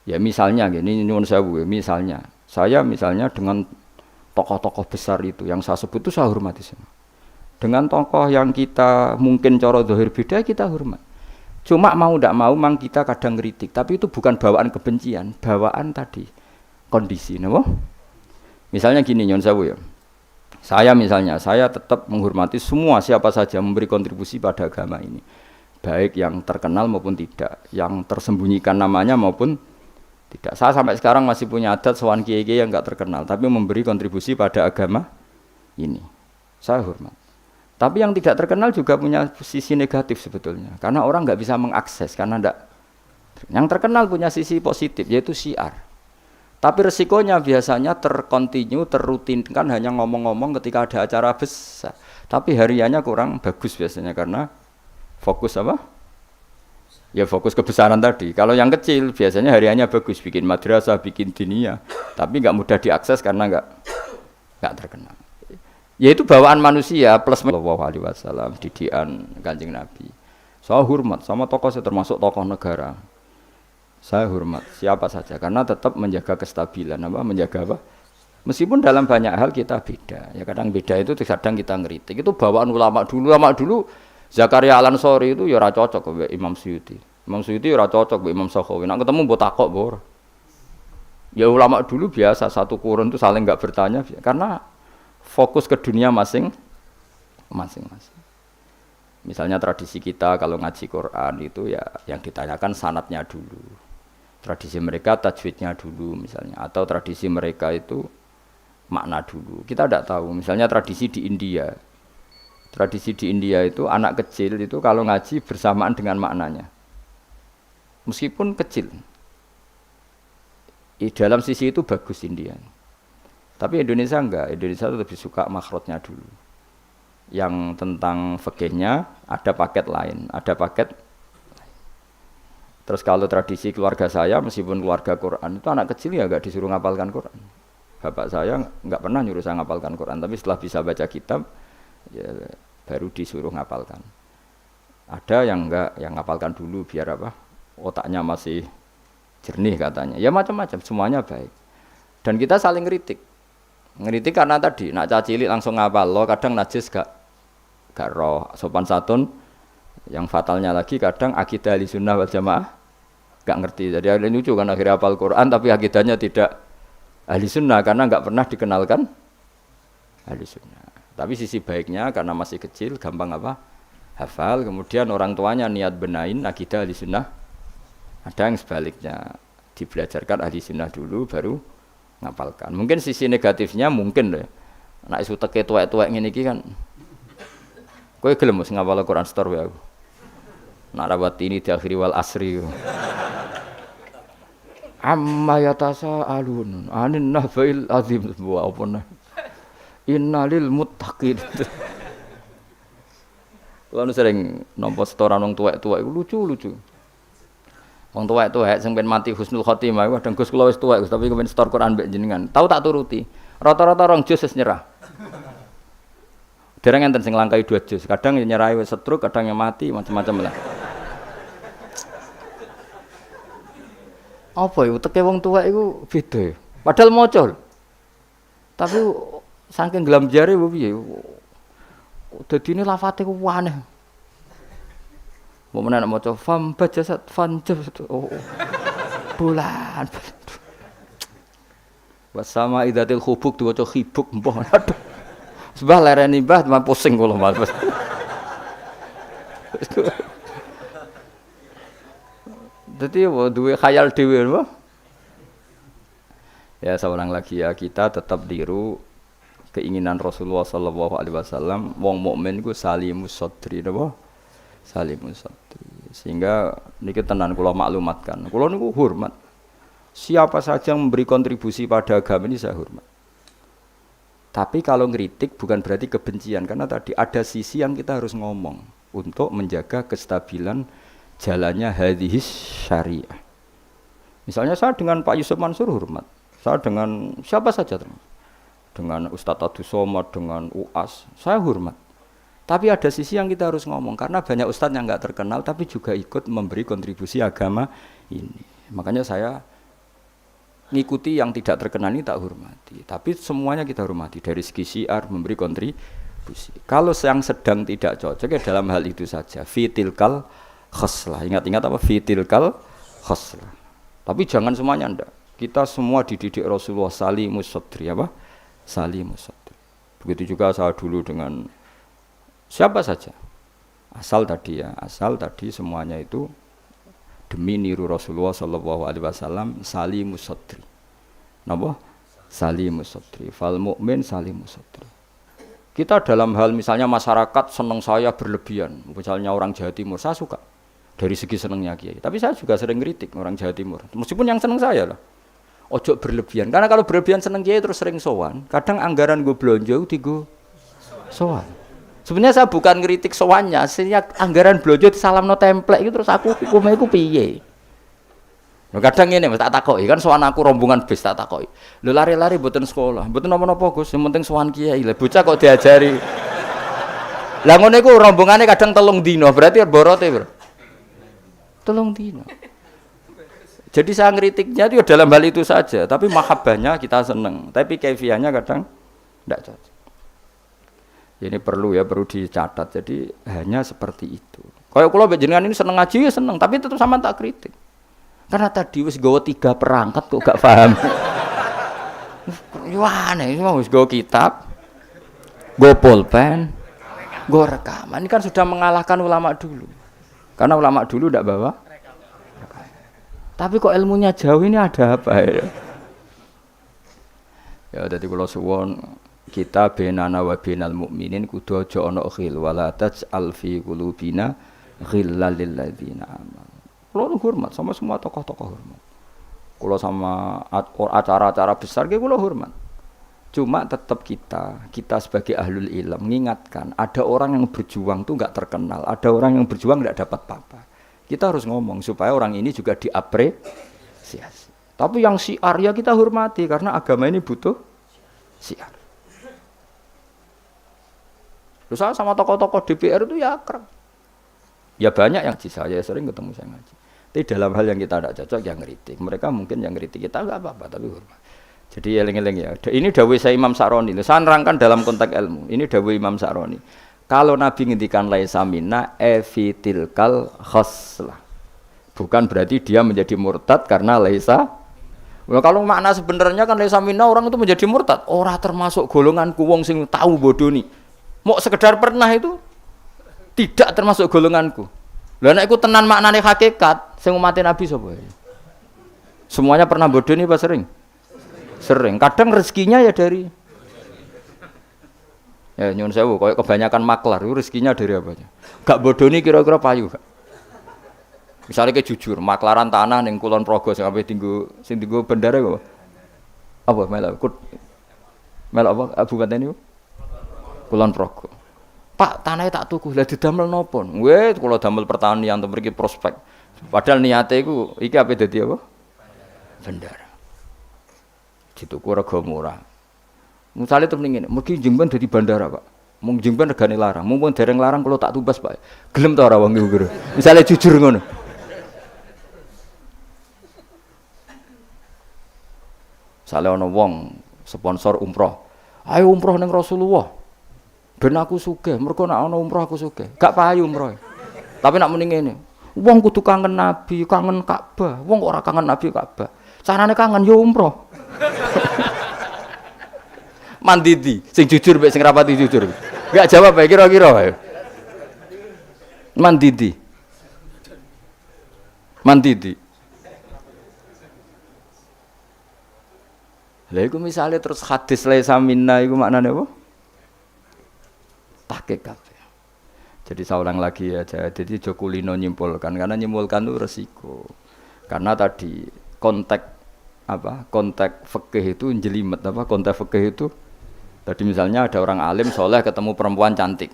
Ya misalnya gini, nyuwun sewu, misalnya saya dengan tokoh-tokoh besar itu yang saya sebut itu saya hormati semua. Dengan tokoh yang kita mungkin cara zahir beda kita hormat. Cuma mau tidak mau memang kita kadang kritik, tapi itu bukan bawaan kebencian, bawaan tadi kondisi, napa? Misalnya gini nyuwun sewu ya. Saya tetap menghormati semua siapa saja memberi kontribusi pada agama ini. Baik yang terkenal maupun tidak, yang tersembunyikan namanya maupun tidak. Saya sampai sekarang masih punya adat sowan kiai-kiai yang enggak terkenal tapi memberi kontribusi pada agama ini. Saya hormat. Tapi yang tidak terkenal juga punya sisi negatif sebetulnya. Karena orang enggak bisa mengakses karena enggak. Yang terkenal punya sisi positif yaitu syiar. Tapi resikonya biasanya terkontinu, terrutinkan hanya ngomong-ngomong ketika ada acara besar. Tapi hariannya kurang bagus biasanya karena fokus apa? Ya fokus kebesaran tadi. Kalau yang kecil biasanya hariannya bagus, bikin madrasah, bikin diniyah. Tapi nggak mudah diakses karena nggak terkenal. Yaitu bawaan manusia plus Sallallahu Alaihi Wasallam, didikan Kanjeng Nabi. Saya hormat sama tokoh saya termasuk tokoh negara. Saya hormat siapa saja karena tetap menjaga kestabilan menjaga apa? Meskipun dalam banyak hal kita beda. Ya kadang beda itu kadang kita ngeritik. Itu bawaan ulama dulu Zakaria Al-Ansori itu ya ora cocok ke Imam Suyuti. Imam Suyuti ya ora cocok ke Imam Sakhawi. Nek ketemu mbok takok mbok. Ya ulama dulu biasa satu kurun itu saling enggak bertanya karena fokus ke dunia masing-masing. Misalnya tradisi kita kalau ngaji Quran itu ya yang ditanyakan sanadnya dulu. Tradisi mereka tajwidnya dulu misalnya, atau tradisi mereka itu makna dulu. Kita tidak tahu. Misalnya tradisi di India. Tradisi di India itu anak kecil itu kalau ngaji bersamaan dengan maknanya. Meskipun kecil. Dalam sisi itu bagus India. Tapi Indonesia enggak. Indonesia lebih suka makhrajnya dulu. Yang tentang fikihnya ada paket lain, ada paket. Terus kalau tradisi keluarga saya, meskipun keluarga Quran itu anak kecil ya enggak disuruh ngapalkan Quran. Bapak saya enggak pernah nyuruh saya ngapalkan Quran, tapi setelah bisa baca kitab, ya baru disuruh ngapalkan. Ada yang enggak, yang ngapalkan dulu biar apa? Otaknya masih jernih katanya. Ya macam-macam, semuanya baik. Dan kita saling kritik. Ngeritik karena tadi, nak cacilik langsung ngapal, lo kadang najis gak roh, sopan santun. Yang fatalnya lagi kadang akidah Ahlussunnah wal Jamaah gak ngerti. Jadi ada lucu kan akhirnya hafal Quran tapi akidahnya tidak Ahlussunnah karena gak pernah dikenalkan Ahlussunnah. Tapi sisi baiknya karena masih kecil gampang apa? Hafal, kemudian orang tuanya niat benahin akidah Ahlussunnah. Ada yang sebaliknya dibelajarkan Ahlussunnah dulu baru ngapalkan. Mungkin sisi negatifnya mungkin deh. Nek isu teke tuwek-tuwek ngene iki kan. Kowe gelem mos ngapal Quran setor wae aku. Nak rawat ini di akhiri wal asri. Amma yatasa alun anin nahbail azim wa apa. Innalil muttaqin. Lalu sering nampa setoran wong tuwek-tuwek iku lucu-lucu. Wong tuwek-tuwek sing ben mati husnul khotimah kadang Gus kula wis tuwek tapi kepen setor Quran mbek jenengan. Tahu tak turuti. Rata-rata rong juz wis nyerah. Dereng enten sing langkai 2 juz. Kadang yang nyerahi wis setruk, kadang yang mati macam-macam lah. Apa ya teke wong tuwek iku beda. Padahal maca. Tapi saking gelam jare piye. Dadine lafate ku aneh. Mau menak maca fam bajasat fan oh. Bulan. Wasama idatil khubuk diwaca khibuk mbah. Aduh. Sebab lereni mbah teman pusing kula Mas. Dadi duwe khayal dhewe apa? Ya seorang lagi ya kita tetap diru keinginan Rasulullah sallallahu alaihi wasallam wong mukmin iku salimus sadri napa? Salimus sadri. Sehingga niki tenan kula maklumatkan. Kula niku hormat Siapa saja yang memberi kontribusi pada agama ini saya hormat. Tapi kalau ngeritik bukan berarti kebencian, karena tadi ada sisi yang kita harus ngomong untuk menjaga kestabilan jalannya hadhis syariah. Misalnya saya dengan Pak Yusuf Mansur hormat, saya dengan siapa saja, dengan Ustadz Abdus Somad, dengan UAS, saya hormat. Tapi ada sisi yang kita harus ngomong, karena banyak ustadz yang nggak terkenal tapi juga ikut memberi kontribusi agama ini. Makanya saya ngikuti yang tidak terkenal ini tak hormati. Tapi semuanya kita hormati, dari segi syiar memberi kontribusi. Kalau yang sedang tidak cocok ya dalam hal itu saja. Fitilkal khoslah. Ingat-ingat apa? Fitilkal khoslah. Tapi jangan semuanya ndak. Kita semua dididik Rasulullah salimus sadri apa? Salimus sadri. Begitu juga saya dulu dengan siapa saja. Asal tadi semuanya itu demi niru Rasulullah sallallahu alaihi wasallam salimus sadri. Napa? Salimus sadri. Fal mukmin salimus sadri. Kita dalam hal misalnya masyarakat senang saya berlebihan, misalnya orang Jawa Timur, saya suka dari segi senangnya Kiai. Tapi saya juga sering kritik orang Jawa Timur. Meskipun yang senang saya lah. Ojo berlebihan. Karena kalau berlebihan senang Kiai terus sering sowan. Kadang anggaran gue belanja digo sowan. Sebenarnya saya bukan ngeritik sowannya, sehingga anggaran belanja disalamno template itu terus aku hukumnya iku piye. Lho kadang ngene tak takoki kan sowan aku rombongan bis tak takoki. Lho lari-lari mboten sekolah, mboten napa-napa Gus, yang penting sowan kiai. Lah bocah kok diajari. Lah ngono iku rombongane kadang 3 dino, berarti borote, Bro. 3 dino. Jadi saya ngeritiknya itu dalam hal itu saja, tapi mahabbahnya kita seneng, tapi kaifiahnya kadang tidak cocok. Ini perlu dicatat. Jadi hanya seperti itu. Kalau jenengan ini seneng ngaji ya seneng, tapi tetap sama tak kritik. Karena tadi wis gawa 3 perangkat kok gak paham. Wah, aneh, wis gawa kitab, gawa pulpen, gawa rekaman. Ini kan sudah mengalahkan ulama dulu. Karena ulama dulu tidak bawa. Tapi kok ilmunya jauh, ini ada apa ya? Ya jadi kalau suwon kita benana wa benal mukminin kudu aja ana khil wala taj'al fi qulubina ghillal lil ladzina amanu. Kulo hormat sama semua tokoh-tokoh hormat. Kulo sama acara-acara besar ge kulo hormat. Cuma tetap kita sebagai ahlul ilm mengingatkan ada orang yang berjuang tuh enggak terkenal, ada orang yang berjuang enggak dapat apa-apa. Kita harus ngomong supaya orang ini juga diapresiasi. Tapi yang syiar ya kita hormati karena agama ini butuh syiar. Terus saya sama tokoh-tokoh DPR itu ya akrab. Ya banyak yang saya sering ketemu saya ngaji. Tapi dalam hal yang kita tidak cocok yang ngeritik. Mereka mungkin yang ngeritik kita enggak apa-apa tapi hormat. Jadi eling-eling ya. Ini dawuh saya Imam Sa'roni. Saya nerangkan dalam konteks ilmu. Ini dawuh Imam Sa'roni. Kalau Nabi ngendikan laisa minna efitilkal khoslah. Bukan berarti dia menjadi murtad karena laisa. Kalau makna sebenarnya kan laisa minna orang itu menjadi murtad. Ora termasuk golonganku wong sing tahu bodoni. Mau sekedar pernah itu tidak termasuk golonganku. Lah nek iku tenan maknane hakikat sing umatin Nabi sapa? Semuanya pernah bodoni apa sering? Sering. Kadang rezekinya ya dari ya nyun sewu koyo kebanyakan maklar itu rezekinya dari apanya? Gak bodoni kira-kira payu gak? Misalnya ke jujur, maklaran tanah ning Kulon Progo sing ape tinggo bendara apa? Apa melok apa kabupaten niku? Kulon Progo. Pak, tanahnya tak tuku, lah didamel napa? Weh, kula damel pertanian to mriki prospek. Padahal niate iku iki ape dadi apa? Bendara. Dituku rega murah. Misale terus ngene, mugi jengben dadi bandara, Pak. Mung jengben regane larang, mumpun dereng larang kula tak tumbas, Pak. Gelem ta ora wong iku? Misale jujur ngono. Misale ana wong sponsor umroh. Ayo umroh ning Rasulullah. Ben aku sugih, mergo nek ana umroh aku sugih. Gak payu umroh. Tapi nek muni ngene, wong kudu kangen Nabi, kangen Ka'bah. Wong ora kangen Nabi Ka'bah. Carane kangen yo umroh. Mandidi, sing jujur mek sing rapati jujur. Enggak jawab ae kira-kira ae. Mandidi. Lha iku misale terus hadis laisa minna iku maknane apa? Tahqiq kabeh. Jadi saya ulang lagi ya, jadi Jokulino nyimpulkan karena nyimpulkan itu resiko. Karena tadi konteks konteks fikih itu jelimet konteks fikih itu. Tadi misalnya ada orang alim soleh ketemu perempuan cantik,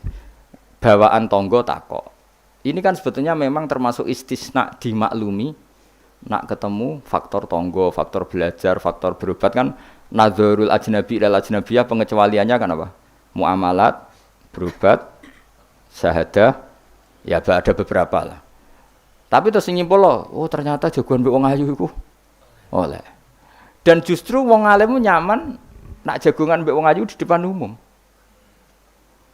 bawaan tonggo takok. Ini kan sebetulnya memang termasuk istisna dimaklumi. Nak ketemu faktor tonggo, faktor belajar, faktor berobat kan nadzarul ajnabi ilal ajnabiyah pengecualiannya kan apa? Muamalat, berobat, syahadah, ya ada beberapa lah. Tapi terus nyimpul loh, oh ternyata jagoan mbek wong ayu iku oleh. Dan justru wong alim nyaman nak jagongan mbek wong ayu di depan umum.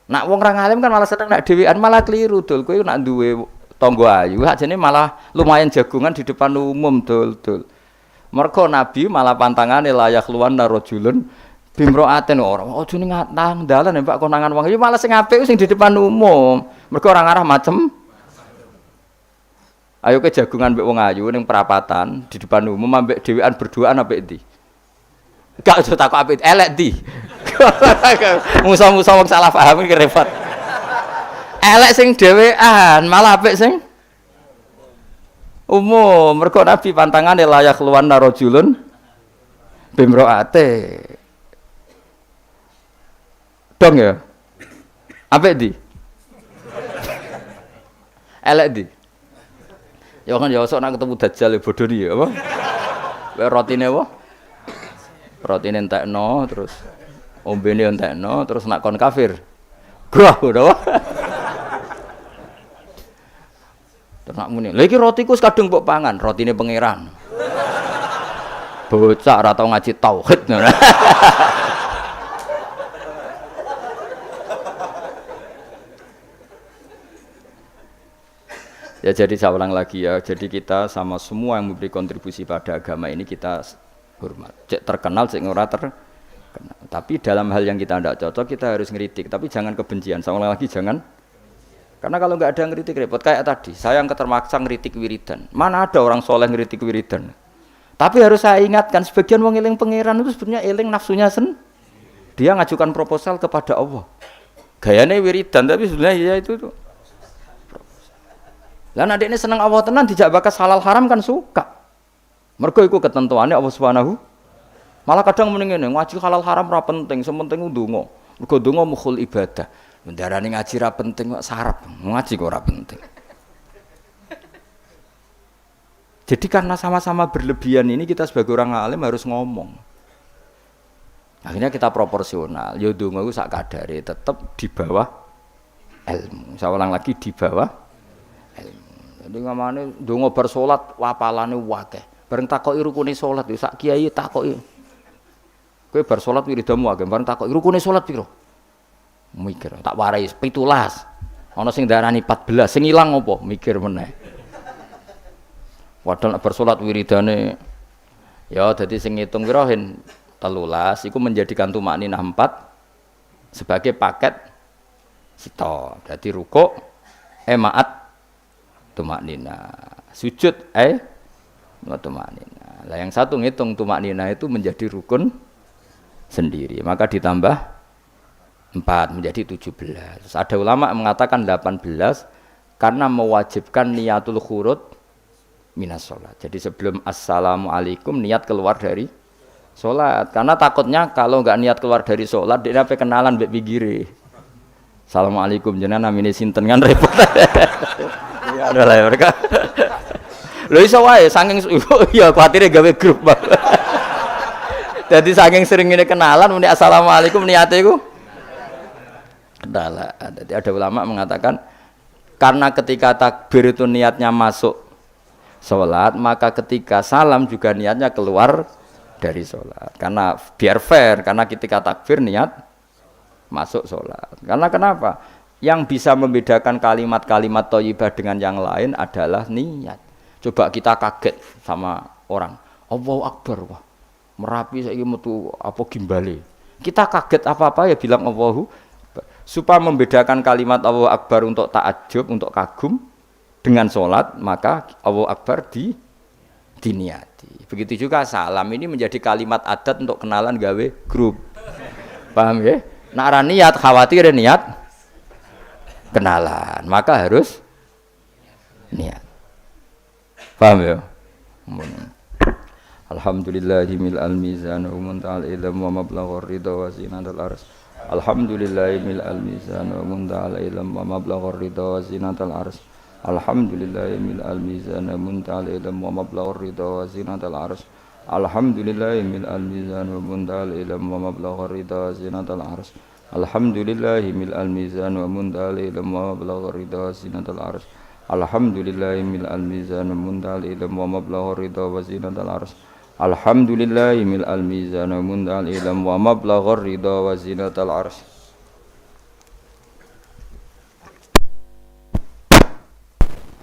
Nak wong ra alim kan malah seneng nak dhewean malah keliru dul. Kowe nak duwe tangga ayu ajane malah lumayan jagongan di depan umum dul. Mergo Nabi malah pantangane layak luwan narojulun bimroaten ora. Ojo ning nang dalan Pak konangan wong ayu malah sing apik sing di depan umum. Mergo ora ngarah macem. Ayo ke jagungan mbek wong ayu ning perapatan di depan umum ambek dhewean berduaan apik ndi? Gak usah takok apik elek ndi. Musa-musa wong salah paham iki repot. Elek sing dhewean, malah apik sing umum. Mergo Nabi pantangane layak luwan narojulun bimroate. Dong ya. Apik ndi? Elek ndi? Ya kan ya sok nak ketemu dajjal bodoh iki apa? Wae rotine apa? Rotine entekno terus ombene entekno terus nak kon kafir. Gah ngono. Terus nak muni, "Lha iki rotiku kadung mbok pangan, rotine pangeran." Bocah ora tau ngaji tauhid ngono. Ya jadi saya ulang lagi ya, jadi kita sama semua yang memberi kontribusi pada agama ini kita hormat. Cek terkenal, cek ora terkenal. Tapi dalam hal yang kita tidak cocok kita harus ngeritik, tapi jangan kebencian. Saya ulang lagi jangan. Karena kalau nggak ada ngeritik repot. Kayak tadi, saya yang ketermaksa ngeritik wiridan. Mana ada orang soleh ngeritik wiridan? Tapi harus saya ingatkan, sebagian wong eling pangeran itu sebenarnya eling nafsunya dia ngajukan proposal kepada Allah. Gayanya wiridan, tapi sebenarnya ya itu tuh. Lah nek dekne seneng Allah tenan dijak bakas halal haram kan suka. Mergo iku ketentuane Allah Subhanahu. Malah kadang mending ngene, ngaji halal haram ora penting, sementing ndonga. Mergo ndonga mukhul ibadah. Mendarani ngaji ora penting kok sarep, ngaji kok ora penting. Jadi karena sama-sama berlebihan ini kita sebagai orang alim harus ngomong. Akhirnya kita proporsional. Ya ndonga iku sak kadare tetep di bawah ilmu. Saya ulang lagi di bawah jadi ngamane ndonga bar salat wapalane akeh. Bareng takoki rukune salat yo sak kiai takoki. Kowe bar salat wiridamu akeh, bareng takoki rukune salat piro? Mikir, tak warai 17. Ana sing darani 14, sing ilang apa? Mikir meneh. Padahal nek bar salat wiridane ya dadi sing ngitung piro hen 13 iku menjadikan tumakninah 4 sebagai paket sito. Dadi rukuk ma'at tumaknina, sujud tumaknina. Lah yang satu ngitung tumaknina itu menjadi rukun sendiri, maka ditambah 4 menjadi 17. Ada ulama mengatakan 18 karena mewajibkan niatul khurud minas sholat. Jadi sebelum assalamualaikum niat keluar dari sholat, karena takutnya kalau nggak niat keluar dari sholat dia apa kenalan mbek pinggire. Assalamualaikum jenengan namine sinten kan repot. Ya ada lah mereka. Lho iso wae saking ya kuatire gawe grup. Jadi saking sering ini kenalan muni assalamualaikum niate iku kenalan. Jadi ada ulama mengatakan karena ketika takbir itu niatnya masuk sholat, maka ketika salam juga niatnya keluar dari sholat. Karena biar fair, karena ketika takbir niat masuk sholat. Karena kenapa? Yang bisa membedakan kalimat-kalimat thayyibah dengan yang lain adalah niat. Coba kita kaget sama orang, Allahu Akbar, wah Merapi saiki metu apa gimbale. Kita kaget apa-apa ya bilang Allahu Akbar. Supaya membedakan kalimat Allahu Akbar untuk ta'ajub, untuk kagum dengan sholat, maka Allahu Akbar diniati. Begitu juga salam ini menjadi kalimat adat untuk kenalan gawe grup. Paham ya? Nak ra niat khawatir niat kenalan, maka harus niat. Paham ya? Alhamdulillahi mil'al mizan wa muntahal ilm wa mablaghur ridha wa zinatal arsy. Alhamdulillahi mil'al mizan wa muntahal ilm wa mablaghur ridha wa zinatal arsy. Alhamdulillahi mil'al mizan wa muntahal ilm wa mablaghur ridha wa zinatal arsy. Alhamdulillahi mil'al mizan wa muntahal ilm wa mablaghur ridha wa zinatal arsy. Alhamdulillahi mil'al mizan wa muntahal ilm wa mablaghur ridha wa zinatal arsy. Alhamdulillahi mil'al mizan wa muntahal ilm wa mablaghur ridha wa zinatal arsy. Alhamdulillahi mil'al mizan wa muntahal ilm wa mablaghur ridha wa zinatal arsy.